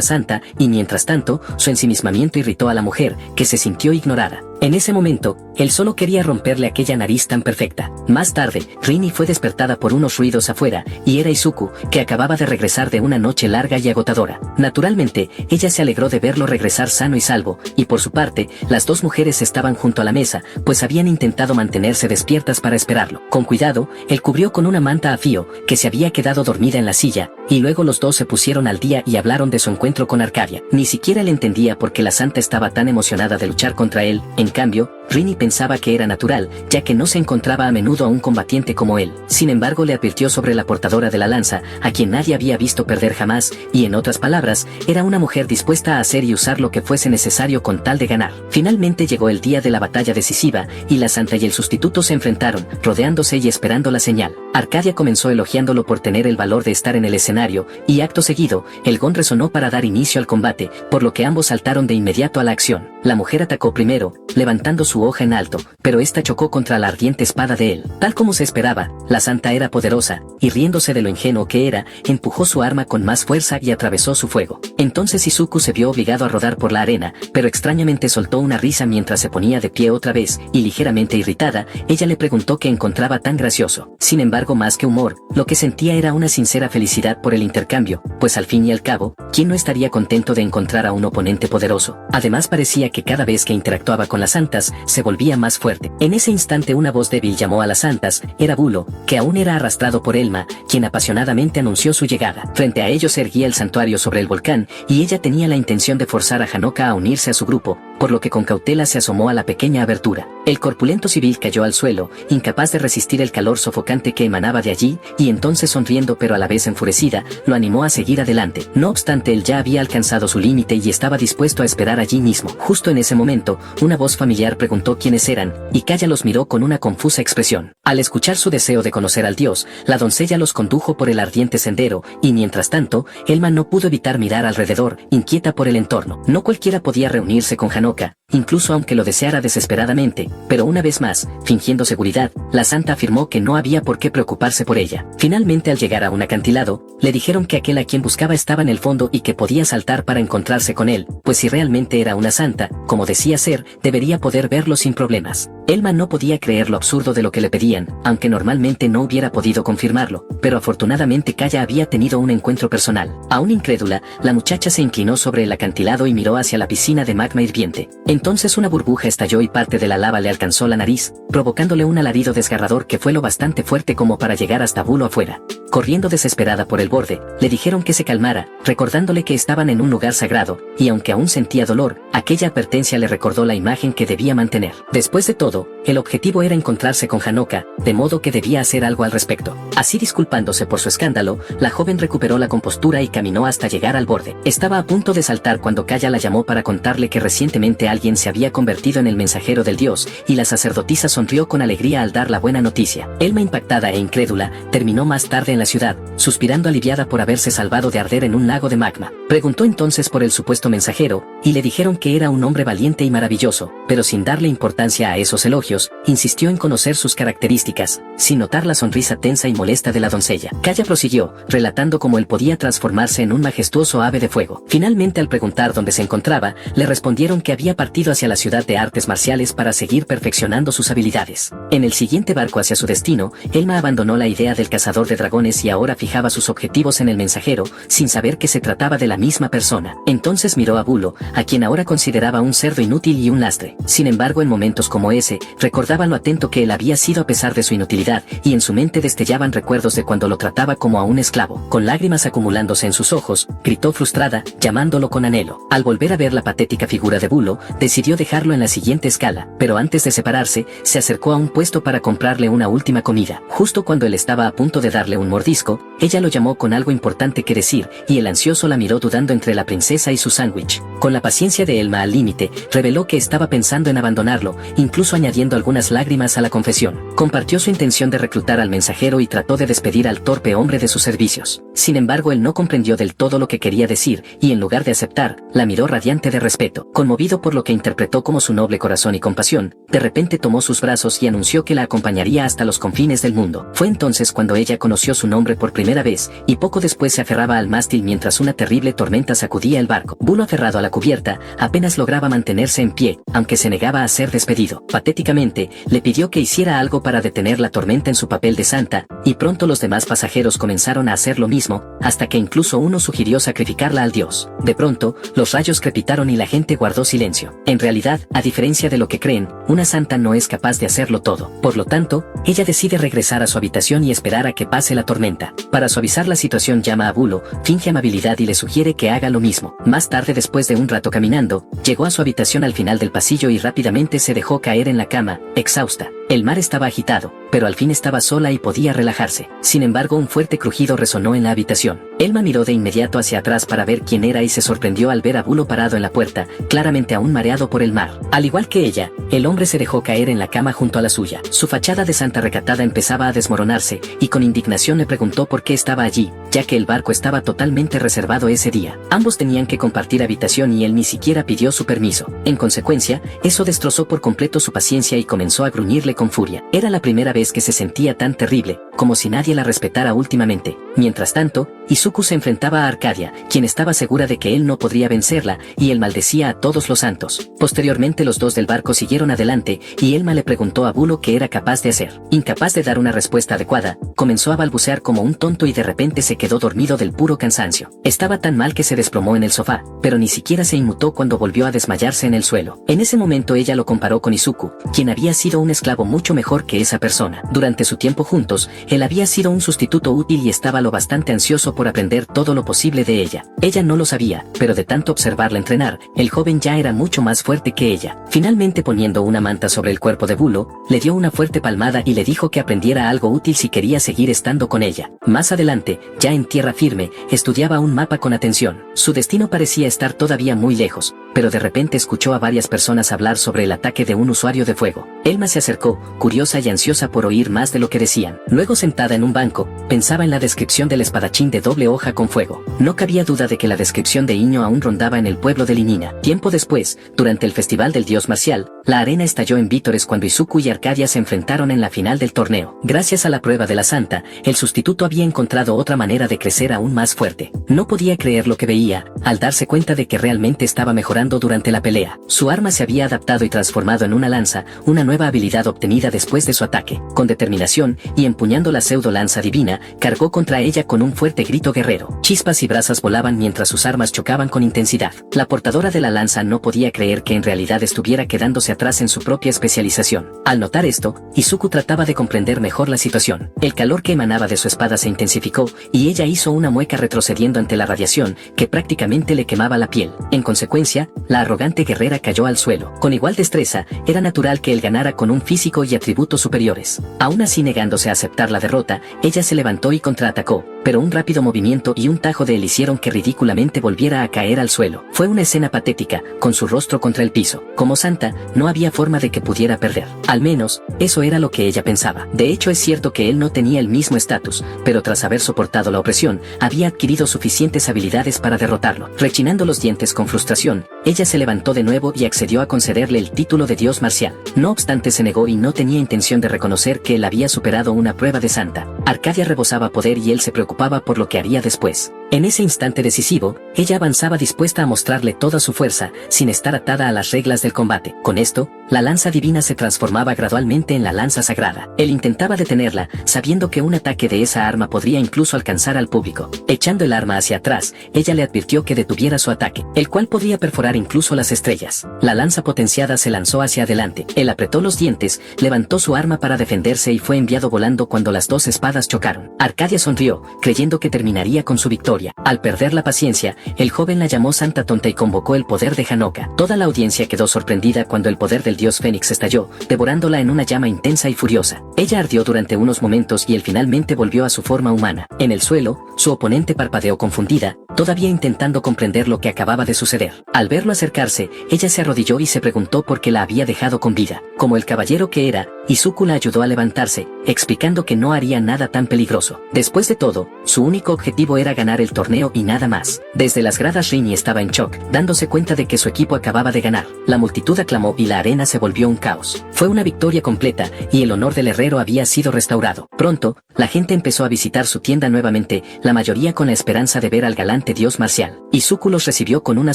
santa, y mientras tanto, su ensimismamiento irritó a la mujer, que se sintió ignorada. En ese momento, él solo quería romperle aquella nariz tan perfecta. Más tarde, Rini fue despertada por unos ruidos afuera, y era Izuku, que acababa de regresar de una noche larga y agotadora. Naturalmente, ella se alegró de verlo regresar sano y salvo, y por su parte, las dos mujeres estaban junto a la mesa, pues habían intentado mantenerse despiertas para esperarlo. Con cuidado, él cubrió con una manta a Fio, que se había quedado dormida en la silla, y luego los dos se pusieron al día y hablaron de su encuentro con Arcadia. Ni siquiera él entendía por qué la santa estaba tan emocionada de luchar contra él. En cambio, Rini pensaba que era natural, ya que no se encontraba a menudo a un combatiente como él. Sin embargo, le advirtió sobre la portadora de la lanza, a quien nadie había visto perder jamás, y en otras palabras, era una mujer dispuesta a hacer y usar lo que fuese necesario con tal de ganar. Finalmente llegó el día de la batalla decisiva, y la santa y el sustituto se enfrentaron, rodeándose y esperando la señal. Arcadia comenzó elogiándolo por tener el valor de estar en el escenario, y acto seguido, el gong resonó para dar inicio al combate, por lo que ambos saltaron de inmediato a la acción. La mujer atacó primero, levantando su hoja en alto, pero esta chocó contra la ardiente espada de él. Tal como se esperaba, la santa era poderosa, y riéndose de lo ingenuo que era, empujó su arma con más fuerza y atravesó su fuego. Entonces Izuku se vio obligado a rodar por la arena, pero extrañamente soltó una risa mientras se ponía de pie otra vez, y ligeramente irritada, ella le preguntó qué encontraba tan gracioso. Sin embargo, más que humor, lo que sentía era una sincera felicidad por el intercambio, pues al fin y al cabo, ¿quién no estaría contento de encontrar a un oponente poderoso? Además parecía que cada vez que interactuaba con las santas, se volvía más fuerte. En ese instante una voz débil llamó a las santas, era Bulo, que aún era arrastrado por Elma, quien apasionadamente anunció su llegada. Frente a ellos se erguía el santuario sobre el volcán, y ella tenía la intención de forzar a Hanoka a unirse a su grupo, por lo que con cautela se asomó a la pequeña abertura. El corpulento civil cayó al suelo, incapaz de resistir el calor sofocante que emanaba de allí, y entonces sonriendo pero a la vez enfurecida, lo animó a seguir adelante. No obstante, él ya había alcanzado su límite y estaba dispuesto a esperar allí mismo. Justo en ese momento, una voz familiar preguntó quiénes eran, y Kaya los miró con una confusa expresión. Al escuchar su deseo de conocer al dios, la doncella los condujo por el ardiente sendero, y mientras tanto, Elma no pudo evitar mirar alrededor, inquieta por el entorno. No cualquiera podía reunirse con Hanoka, incluso aunque lo deseara desesperadamente, pero una vez más, fingiendo seguridad, la santa afirmó que no había por qué preocuparse por ella. Finalmente, al llegar a un acantilado, le dijeron que aquel a quien buscaba estaba en el fondo y que podía saltar para encontrarse con él, pues si realmente era una santa, como decía ser, debería poder verlo sin problemas. Elma no podía creer lo absurdo de lo que le pedían, aunque normalmente no hubiera podido confirmarlo, pero afortunadamente Kaya había tenido un encuentro personal. Aún incrédula, la muchacha se inclinó sobre el acantilado y miró hacia la piscina de magma hirviente. Entonces una burbuja estalló y parte de la lava le alcanzó la nariz, provocándole un alarido desgarrador que fue lo bastante fuerte como para llegar hasta Bulo afuera. Corriendo desesperada por el borde, le dijeron que se calmara, recordándole que estaban en un lugar sagrado, y aunque aún sentía dolor, aquella advertencia le recordó la imagen que debía mantener. Después de todo, el objetivo era encontrarse con Hanoka, de modo que debía hacer algo al respecto. Así, disculpándose por su escándalo, la joven recuperó la compostura y caminó hasta llegar al borde. Estaba a punto de saltar cuando Kaya la llamó para contarle que recientemente alguien alguien se había convertido en el mensajero del dios, y la sacerdotisa sonrió con alegría al dar la buena noticia. Elma, impactada e incrédula, terminó más tarde en la ciudad, suspirando aliviada por haberse salvado de arder en un lago de magma. Preguntó entonces por el supuesto mensajero, y le dijeron que era un hombre valiente y maravilloso, pero sin darle importancia a esos elogios, insistió en conocer sus características, sin notar la sonrisa tensa y molesta de la doncella. Kaya prosiguió, relatando cómo él podía transformarse en un majestuoso ave de fuego. Finalmente, al preguntar dónde se encontraba, le respondieron que había partido hacia la ciudad de artes marciales para seguir perfeccionando sus habilidades. En el siguiente barco hacia su destino, Elma abandonó la idea del cazador de dragones y ahora fijaba sus objetivos en el mensajero, sin saber que se trataba de la misma persona. Entonces miró a Bulo, a quien ahora consideraba un cerdo inútil y un lastre. Sin embargo, en momentos como ese, recordaba lo atento que él había sido a pesar de su inutilidad, y en su mente destellaban recuerdos de cuando lo trataba como a un esclavo. Con lágrimas acumulándose en sus ojos, gritó frustrada, llamándolo con anhelo. Al volver a ver la patética figura de Bulo, decidió dejarlo en la siguiente escala, pero antes de separarse, se acercó a un puesto para comprarle una última comida. Justo cuando él estaba a punto de darle un mordisco, ella lo llamó con algo importante que decir, y el ansioso la miró dudando entre la princesa y su sándwich. Con la paciencia de Elma al límite, reveló que estaba pensando en abandonarlo, incluso añadiendo algunas lágrimas a la confesión. Compartió su intención de reclutar al mensajero y trató de despedir al torpe hombre de sus servicios. Sin embargo, él no comprendió del todo lo que quería decir, y en lugar de aceptar, la miró radiante de respeto. Conmovido por lo que interpretó como su noble corazón y compasión, de repente tomó sus brazos y anunció que la acompañaría hasta los confines del mundo. Fue entonces cuando ella conoció su nombre por primera vez, y poco después se aferraba al mástil mientras una terrible tormenta sacudía el barco. Bulo, aferrado a la cubierta, apenas lograba mantenerse en pie, aunque se negaba a ser despedido. Patéticamente, le pidió que hiciera algo para detener la tormenta en su papel de santa, y pronto los demás pasajeros comenzaron a hacer lo mismo, hasta que incluso uno sugirió sacrificarla al dios. De pronto, los rayos crepitaron y la gente guardó silencio. En realidad, a diferencia de lo que creen, una santa no es capaz de hacerlo todo. Por lo tanto, ella decide regresar a su habitación y esperar a que pase la tormenta. Para suavizar la situación, llama a Bulo, finge amabilidad y le sugiere que haga lo mismo. Más tarde, después de un rato caminando, llegó a su habitación al final del pasillo y rápidamente se dejó caer en la cama, exhausta. El mar estaba agitado, pero al fin estaba sola y podía relajarse. Sin embargo, un fuerte crujido resonó en la habitación. Elma miró de inmediato hacia atrás para ver quién era y se sorprendió al ver a Bulo parado en la puerta, claramente aún mareado por el mar. Al igual que ella, el hombre se dejó caer en la cama junto a la suya. Su fachada de santa recatada empezaba a desmoronarse, y con indignación le preguntó por qué estaba allí, ya que el barco estaba totalmente reservado ese día. Ambos tenían que compartir habitación y él ni siquiera pidió su permiso. En consecuencia, eso destrozó por completo su paciencia y comenzó a gruñirle con furia. Era la primera vez que se sentía tan terrible, como si nadie la respetara últimamente. Mientras tanto, Izuku se enfrentaba a Arcadia, quien estaba segura de que él no podría vencerla, y él maldecía a todos los santos. Posteriormente, los dos del barco siguieron adelante, y Elma le preguntó a Bulo qué era capaz de hacer. Incapaz de dar una respuesta adecuada, comenzó a balbucear como un tonto y de repente se quedó dormido del puro cansancio. Estaba tan mal que se desplomó en el sofá, pero ni siquiera se inmutó cuando volvió a desmayarse en el suelo. En ese momento ella lo comparó con Izuku, quien había sido un esclavo mucho mejor que esa persona. Durante su tiempo juntos, él había sido un sustituto útil y estaba lo bastante ansioso por aprender todo lo posible de ella. Ella no lo sabía, pero de tanto observarla entrenar, el joven ya era mucho más fuerte que ella. Finalmente, poniendo una manta sobre el cuerpo de Bulo, le dio una fuerte palmada y le dijo que aprendiera algo útil si quería seguir estando con ella. Más adelante, ya en tierra firme, estudiaba un mapa con atención. Su destino parecía estar todavía muy lejos, pero de repente escuchó a varias personas hablar sobre el ataque de un usuario de fuego. Elma se acercó, curiosa y ansiosa por oír más de lo que decían. Luego, sentada en un banco, pensaba en la descripción del espadachín de doble hoja con fuego. No cabía duda de que la descripción de Iño aún rondaba en el pueblo de Liñina. Tiempo después, durante el festival del dios marcial, la arena estalló en vítores cuando Izuku y Arcadia se enfrentaron en la final del torneo. Gracias a la prueba de la santa, el sustituto había encontrado otra manera de crecer aún más fuerte. No podía creer lo que veía, al darse cuenta de que realmente estaba mejorando durante la pelea. Su arma se había adaptado y transformado en una lanza, una nueva habilidad obtenida después de su ataque. Con determinación, y empuñando la pseudo lanza divina, cargó contra ella con un fuerte grito guerrero. Chispas y brasas volaban mientras sus armas chocaban con intensidad. La portadora de la lanza no podía creer que en realidad estuviera quedándose atrás en su propia especialización. Al notar esto, Izuku trataba de comprender mejor la situación. El calor que emanaba de su espada se intensificó, y ella hizo una mueca retrocediendo ante la radiación, que prácticamente le quemaba la piel. En consecuencia, la arrogante guerrera cayó al suelo. Con igual destreza, era natural que él ganara con un físico y atributos superiores. Aún así, negándose a aceptar la derrota, ella se levantó y contraatacó, pero un rápido movimiento y un tajo de él hicieron que ridículamente volviera a caer al suelo. Fue una escena patética, con su rostro contra el piso. Como santa, no había forma de que pudiera perder. Al menos, eso era lo que ella pensaba. De hecho, es cierto que él no tenía el mismo estatus, pero tras haber soportado la opresión, había adquirido suficientes habilidades para derrotarlo. Rechinando los dientes con frustración, ella se levantó de nuevo y accedió a concederle el título de dios marcial. No obstante, se negó y no tenía intención de reconocer que él había superado una prueba de santa. Arcadia rebosaba poder y él se preocupaba por lo que haría después. En ese instante decisivo, ella avanzaba dispuesta a mostrarle toda su fuerza, sin estar atada a las reglas del combate. Con esto, la lanza divina se transformaba gradualmente en la lanza sagrada. Él intentaba detenerla, sabiendo que un ataque de esa arma podría incluso alcanzar al público. Echando el arma hacia atrás, ella le advirtió que detuviera su ataque, el cual podría perforar incluso las estrellas. La lanza potenciada se lanzó hacia adelante. Él apretó los dientes, levantó su arma para defenderse y fue enviado volando cuando las dos espadas chocaron. Arcadia sonrió, creyendo que terminaría con su victoria. Al perder la paciencia, el joven la llamó Santa Tonta y convocó el poder de Hanoka. Toda la audiencia quedó sorprendida cuando el poder del dios Fénix estalló, devorándola en una llama intensa y furiosa. Ella ardió durante unos momentos y él finalmente volvió a su forma humana. En el suelo, su oponente parpadeó confundida, todavía intentando comprender lo que acababa de suceder. Al verlo acercarse, ella se arrodilló y se preguntó por qué la había dejado con vida. Como el caballero que era, Izuku la ayudó a levantarse, explicando que no haría nada tan peligroso. Después de todo, su único objetivo era ganar el torneo y nada más. Desde las gradas Rini estaba en shock, dándose cuenta de que su equipo acababa de ganar. La multitud aclamó y la arena se volvió un caos. Fue una victoria completa, y el honor del herrero había sido restaurado. Pronto, la gente empezó a visitar su tienda nuevamente, la mayoría con la esperanza de ver al galante dios marcial. Izuku los recibió con una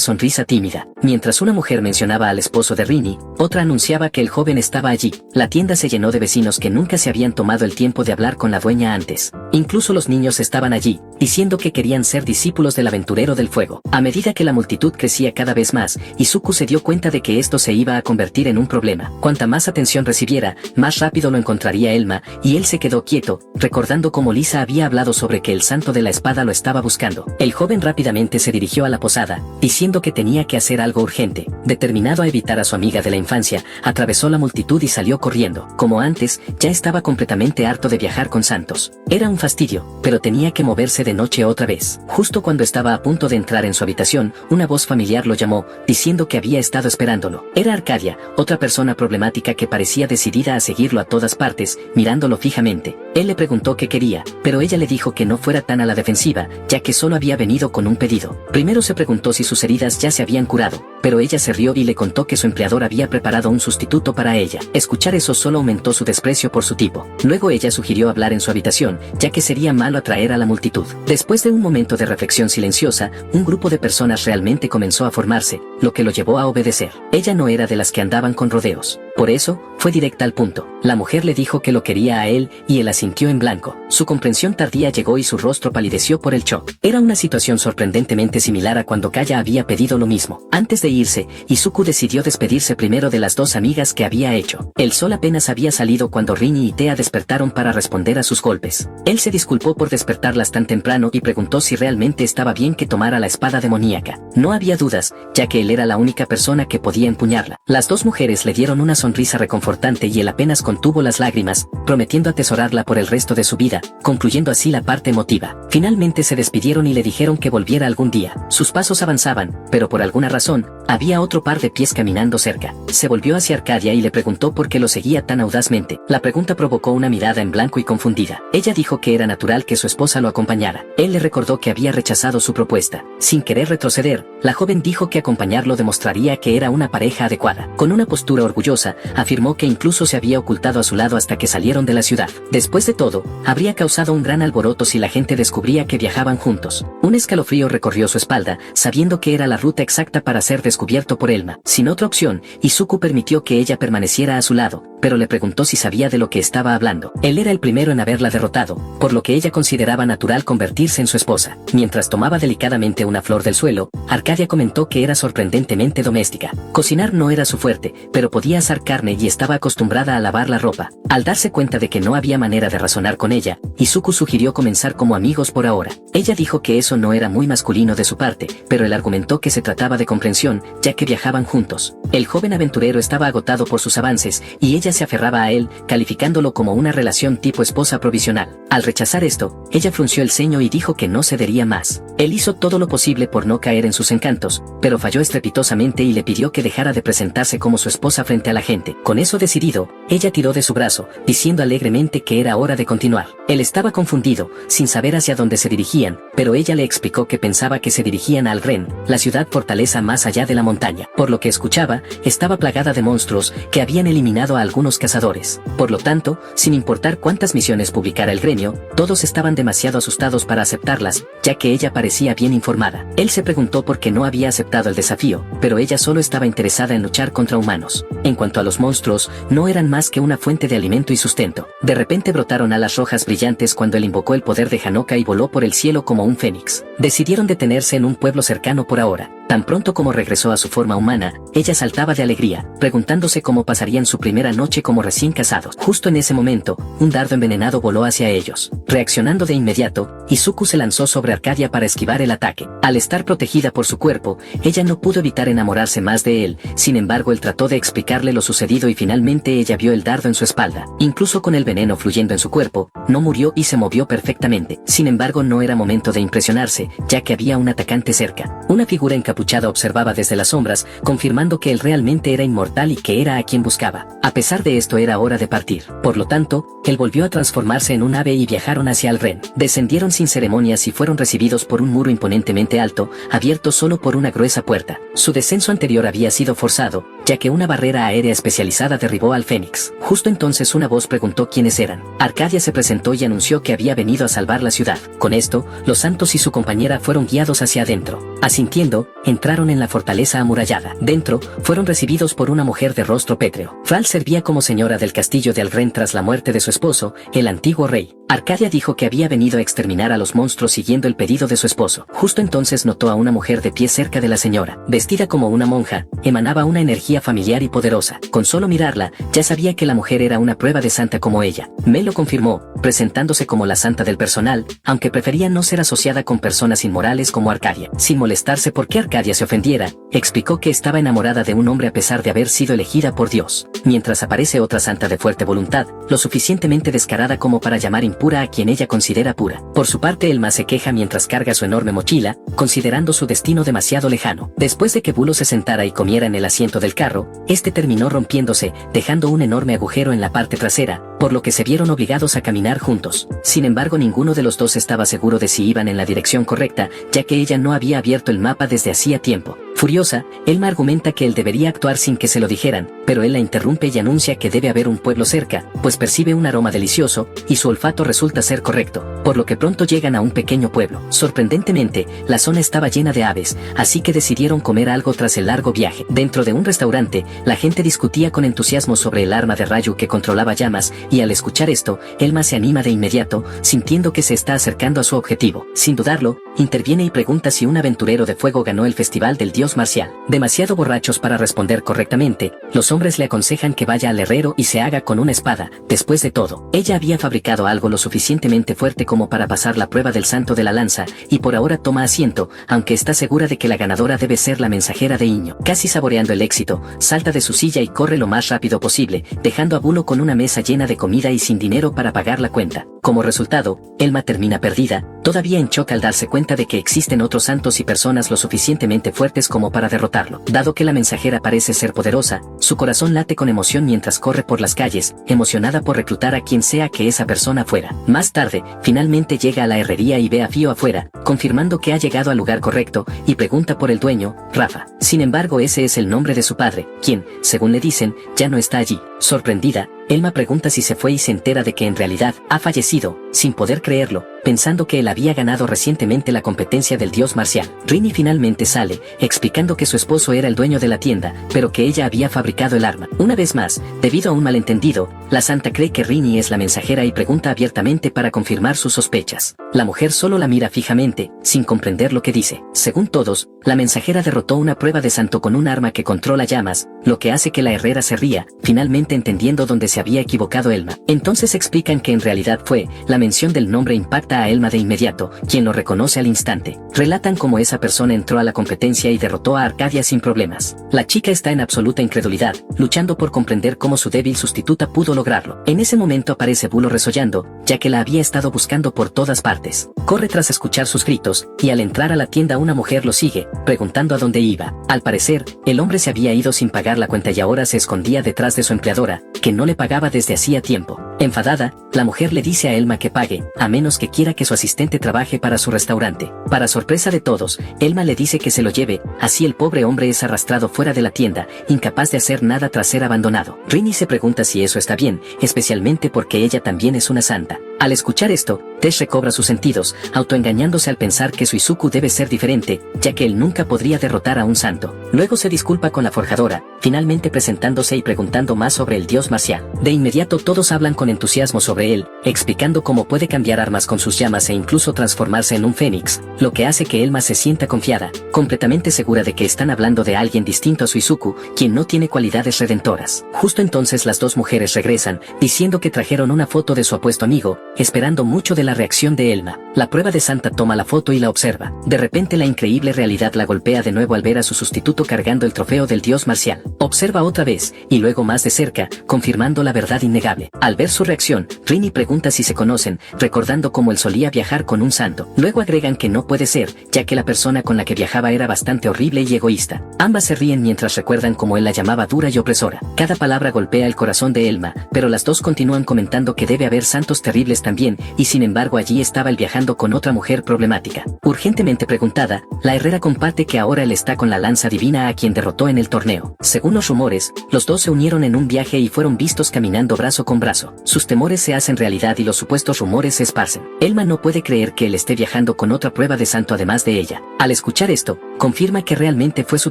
sonrisa tímida. Mientras una mujer mencionaba al esposo de Rini, otra anunciaba que el joven estaba allí. La tienda se llenó de vecinos que nunca se habían tomado el tiempo de hablar con la dueña antes. Incluso los niños estaban allí, diciendo que querían ser discípulos del aventurero del fuego. A medida que la multitud crecía cada vez más, Izuku se dio cuenta de que esto se iba a convertir en un problema. Cuanta más atención recibiera, más rápido lo encontraría Elma, y él se quedó quieto, recordando cómo Lisa había hablado sobre que el santo de la espada lo estaba buscando. El joven rápidamente se dirigió a la posada, diciendo que tenía que hacer algo urgente. Determinado a evitar a su amiga de la infancia, atravesó la multitud y salió corriendo. Como antes, ya estaba completamente harto de viajar con Santos. Era un fastidio, pero tenía que moverse de noche otra vez. Justo cuando estaba a punto de entrar en su habitación, una voz familiar lo llamó, diciendo que había estado esperándolo. Era Arcadia, otra persona problemática que parecía decidida a seguirlo a todas partes, mirándolo fijamente. Él le preguntó qué quería, pero ella le dijo que no fuera tan a la defensiva, ya que solo había venido con un pedido. Primero se preguntó si sus heridas ya se habían curado, pero ella se rió y le contó que su empleador había preparado un sustituto para ella. Escuchar eso solo aumentó su desprecio por su tipo. Luego ella sugirió hablar en su habitación, ya que sería malo atraer a la multitud. Después de un momento de reflexión silenciosa, un grupo de personas realmente comenzó a formarse, lo que lo llevó a obedecer. Ella no era de las que andaban con rodeos. Por eso, fue directa al punto. La mujer le dijo que lo quería a él, y él asintió en blanco. Su comprensión tardía llegó y su rostro palideció por el shock. Era una situación sorprendentemente similar a cuando Kaya había pedido lo mismo. Antes de irse, Izuku decidió despedirse primero de las dos amigas que había hecho. El sol apenas había salido cuando Rini y Tea despertaron para responder a sus golpes. Él se disculpó por despertarlas tan temprano y preguntó si realmente estaba bien que tomara la espada demoníaca. No había dudas, ya que él era la única persona que podía empuñarla. Las dos mujeres le dieron una sonrisa reconfortante y él apenas contuvo las lágrimas, prometiendo atesorarla por el resto de su vida, concluyendo así la parte emotiva. Finalmente se despidieron y le dijeron que volviera algún día. Sus pasos avanzaban, pero por alguna razón, había otro par de pies caminando cerca. Se volvió hacia Arcadia y le preguntó por qué lo seguía tan audazmente. La pregunta provocó una mirada en blanco y confundida. Ella dijo que era natural que su esposa lo acompañara. Él le recordó que había rechazado su propuesta. Sin querer retroceder, la joven dijo que acompañarlo demostraría que era una pareja adecuada. Con una postura orgullosa, afirmó que incluso se había ocultado a su lado hasta que salieron de la ciudad. Después de todo, habría causado un gran alboroto si la gente descubría que viajaban juntos. Un escalofrío recorrió su espalda, sabiendo que era la ruta exacta para ser descubierto por Elma. Sin otra opción, Izuku permitió que ella permaneciera a su lado, pero le preguntó si sabía de lo que estaba hablando. Él era el primero en haberla derrotado, por lo que ella consideraba natural convertirse en su esposa. Mientras tomaba delicadamente una flor del suelo, Arcadia comentó que era sorprendentemente doméstica. Cocinar no era su fuerte, pero podía asar carne y estaba acostumbrada a lavar la ropa. Al darse cuenta de que no había manera de razonar con ella, Izuku sugirió comenzar como amigos por ahora. Ella dijo que eso no era muy masculino de su parte, pero él argumentó que se trataba de comprensión, ya que viajaban juntos. El joven aventurero estaba agotado por sus avances, y ella ella se aferraba a él, calificándolo como una relación tipo esposa provisional. Al rechazar esto, ella frunció el ceño y dijo que no cedería más. Él hizo todo lo posible por no caer en sus encantos, pero falló estrepitosamente y le pidió que dejara de presentarse como su esposa frente a la gente. Con eso decidido, ella tiró de su brazo, diciendo alegremente que era hora de continuar. Él estaba confundido, sin saber hacia dónde se dirigían, pero ella le explicó que pensaba que se dirigían a Algren, la ciudad fortaleza más allá de la montaña. Por lo que escuchaba, estaba plagada de monstruos que habían eliminado a algunos cazadores. Por lo tanto, sin importar cuántas misiones publicara el gremio, todos estaban demasiado asustados para aceptarlas, ya que ella parecía bien informada. Él se preguntó por qué no había aceptado el desafío, pero ella solo estaba interesada en luchar contra humanos. En cuanto a los monstruos, no eran más que una fuente de alimento y sustento. De repente brotaron alas rojas brillantes cuando él invocó el poder de Hanoka y voló por el cielo como un fénix. Decidieron detenerse en un pueblo cercano por ahora. Tan pronto como regresó a su forma humana, ella saltaba de alegría, preguntándose cómo pasarían su primera noche como recién casados. Justo en ese momento, un dardo envenenado voló hacia ellos. Reaccionando de inmediato, Izuku se lanzó sobre Arcadia para esquivar el ataque. Al estar protegida por su cuerpo, ella no pudo evitar enamorarse más de él. Sin embargo, él trató de explicarle lo sucedido y finalmente ella vio el dardo en su espalda. Incluso con el veneno fluyendo en su cuerpo, no murió y se movió perfectamente. Sin embargo, no era momento de impresionarse, ya que había un atacante cerca. Una figura encapuchada observaba desde las sombras, confirmando que él realmente era inmortal y que era a quien buscaba. A pesar de esto, era hora de partir. Por lo tanto, él volvió a transformarse en un ave y viajaron hacia Algren. Descendieron sin ceremonias y fueron recibidos por un muro imponentemente alto, abierto solo por una gruesa puerta. Su descenso anterior había sido forzado, ya que una barrera aérea especializada derribó al Fénix. Justo entonces una voz preguntó quiénes eran. Arcadia se presentó y anunció que había venido a salvar la ciudad. Con esto, los santos y su compañera fueron guiados hacia adentro. Asintiendo, entraron en la fortaleza amurallada. Dentro, fueron recibidos por una mujer de rostro pétreo. Fral servía como señora del castillo de Algren tras la muerte de su esposo, el antiguo rey. Arcadia dijo que había venido a exterminar a los monstruos siguiendo el pedido de su esposo. Justo entonces notó a una mujer de pie cerca de la señora. Vestida como una monja, emanaba una energía familiar y poderosa. Con solo mirarla, ya sabía que la mujer era una prueba de santa como ella. Mel lo confirmó, presentándose como la santa del personal, aunque prefería no ser asociada con personas inmorales como Arcadia. Sin molestarse por qué Arcadia se ofendiera, explicó que estaba enamorada de un hombre a pesar de haber sido elegida por Dios. Mientras aparece otra santa de fuerte voluntad, lo suficientemente descarada como para llamar impura a quien ella considera pura. Por su parte, Elma se queja mientras carga su enorme mochila, considerando su destino demasiado lejano. Después de que Bulo se sentara y comiera en el asiento del carro, este terminó rompiéndose, dejando un enorme agujero en la parte trasera, por lo que se vieron obligados a caminar juntos. Sin embargo, ninguno de los dos estaba seguro de si iban en la dirección correcta, ya que ella no había abierto el mapa desde hacía tiempo. Furiosa, Elma argumenta que él debería actuar sin que se lo dijeran, pero él la interrumpe y anuncia que debe haber un pueblo cerca, pues percibe un aroma delicioso, y su olfato resulta ser correcto, por lo que pronto llegan a un pequeño pueblo. Sorprendentemente, la zona estaba llena de aves, así que decidieron comer algo tras el largo viaje. Dentro de un restaurante, la gente discutía con entusiasmo sobre el arma de rayo que controlaba llamas, y al escuchar esto, Elma se anima de inmediato, sintiendo que se está acercando a su objetivo. Sin dudarlo, interviene y pregunta si un aventurero de fuego ganó el festival del dios marcial. Demasiado borrachos para responder correctamente, los hombres le aconsejan que vaya al herrero y se haga con una espada. Después de todo, ella había fabricado algo lo suficientemente fuerte como para pasar la prueba del santo de la lanza, y por ahora toma asiento, aunque está segura de que la ganadora debe ser la mensajera de Iño. Casi saboreando el éxito, salta de su silla y corre lo más rápido posible, dejando a Bulo con una mesa llena de comida y sin dinero para pagar la cuenta. Como resultado, Elma termina perdida, todavía en shock al darse cuenta de que existen otros santos y personas lo suficientemente fuertes como para derrotarlo. Dado que la mensajera parece ser poderosa, su corazón late con emoción mientras corre por las calles, emocionada por reclutar a quien sea que esa persona fuera. Más tarde, finalmente llega a la herrería y ve a Fío afuera, confirmando que ha llegado al lugar correcto, y pregunta por el dueño, Rafa. Sin embargo, ese es el nombre de su padre, quien, según le dicen, ya no está allí. Sorprendida, Elma pregunta si se fue y se entera de que en realidad ha fallecido, sin poder creerlo, pensando que él había ganado recientemente la competencia del dios marcial. Rini finalmente sale, explicando que su esposo era el dueño de la tienda, pero que ella había fabricado el arma. Una vez más, debido a un malentendido, la santa cree que Rini es la mensajera y pregunta abiertamente para confirmar sus sospechas. La mujer solo la mira fijamente, sin comprender lo que dice. Según todos, la mensajera derrotó una prueba de santo con un arma que controla llamas, lo que hace que la herrera se ría, finalmente entendiendo dónde se había equivocado Elma. Entonces explican que en realidad fue, la mención del nombre impacta relata a Elma de inmediato, quien lo reconoce al instante. Relatan cómo esa persona entró a la competencia y derrotó a Arcadia sin problemas. La chica está en absoluta incredulidad, luchando por comprender cómo su débil sustituta pudo lograrlo. En ese momento aparece Bulo resollando, ya que la había estado buscando por todas partes. Corre tras escuchar sus gritos, y al entrar a la tienda una mujer lo sigue, preguntando a dónde iba. Al parecer, el hombre se había ido sin pagar la cuenta y ahora se escondía detrás de su empleadora, que no le pagaba desde hacía tiempo. Enfadada, la mujer le dice a Elma que pague, a menos que quiera que su asistente trabaje para su restaurante. Para sorpresa de todos, Elma le dice que se lo lleve, así el pobre hombre es arrastrado fuera de la tienda, incapaz de hacer nada tras ser abandonado. Rini se pregunta si eso está bien, especialmente porque ella también es una santa. Al escuchar esto, Tess recobra sus sentidos, autoengañándose al pensar que su Izuku debe ser diferente, ya que él nunca podría derrotar a un santo. Luego se disculpa con la forjadora, finalmente presentándose y preguntando más sobre el dios marcial. De inmediato todos hablan con entusiasmo sobre él, explicando cómo puede cambiar armas con sus llamas e incluso transformarse en un fénix, lo que hace que Elma se sienta confiada, completamente segura de que están hablando de alguien distinto a su Izuku, quien no tiene cualidades redentoras. Justo entonces las dos mujeres regresan, diciendo que trajeron una foto de su apuesto amigo, esperando mucho de la reacción de Elma. La prueba de santa toma la foto y la observa. De repente la increíble realidad la golpea de nuevo al ver a su sustituto cargando el trofeo del dios marcial. Observa otra vez, y luego más de cerca, confirmando la verdad innegable. Al ver su reacción, Rini pregunta si se conocen, recordando cómo él solía viajar con un santo. Luego agregan que no puede ser, ya que la persona con la que viajaba era bastante horrible y egoísta. Ambas se ríen mientras recuerdan cómo él la llamaba dura y opresora. Cada palabra golpea el corazón de Elma, pero las dos continúan comentando que debe haber santos terribles también, y sin embargo allí estaba él viajando con otra mujer problemática. Urgentemente preguntada, la herrera comparte que ahora él está con la lanza divina a quien derrotó en el torneo. Según los rumores, los dos se unieron en un viaje y fueron vistos caminando brazo con brazo. Sus temores se hacen realidad y los supuestos rumores se esparcen. Elma no puede creer que él esté viajando con otra prueba de santo además de ella. Al escuchar esto, confirma que realmente fue su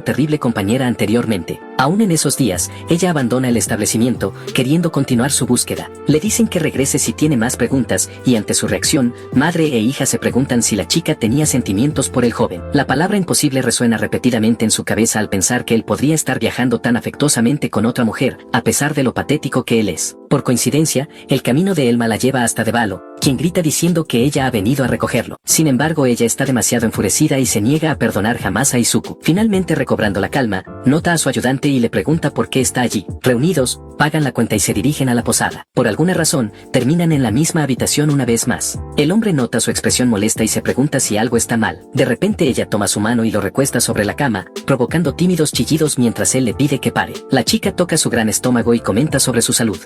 terrible compañera anteriormente. Aún en esos días, ella abandona el establecimiento, queriendo continuar su búsqueda. Le dicen que regrese si tiene más preguntas, y ante su reacción, madre e hija se preguntan si la chica tenía sentimientos por el joven. La palabra imposible resuena repetidamente en su cabeza al pensar que él podría estar viajando tan afectuosamente con otra mujer, a pesar de lo patético que él es. Por coincidencia, el camino de Elma la lleva hasta Devalo, quien grita diciendo que ella ha venido a recogerlo. Sin embargo, ella está demasiado enfurecida y se niega a perdonar jamás a Izuku. Finalmente, recobrando la calma, nota a su ayudante y le pregunta por qué está allí. Reunidos, pagan la cuenta y se dirigen a la posada. Por alguna razón, terminan en la misma habitación una vez más. El hombre nota su expresión molesta y se pregunta si algo está mal. De repente ella toma su mano y lo recuesta sobre la cama, provocando tímidos chillidos mientras él le pide que pare. La chica toca su gran estómago y comenta sobre su salud.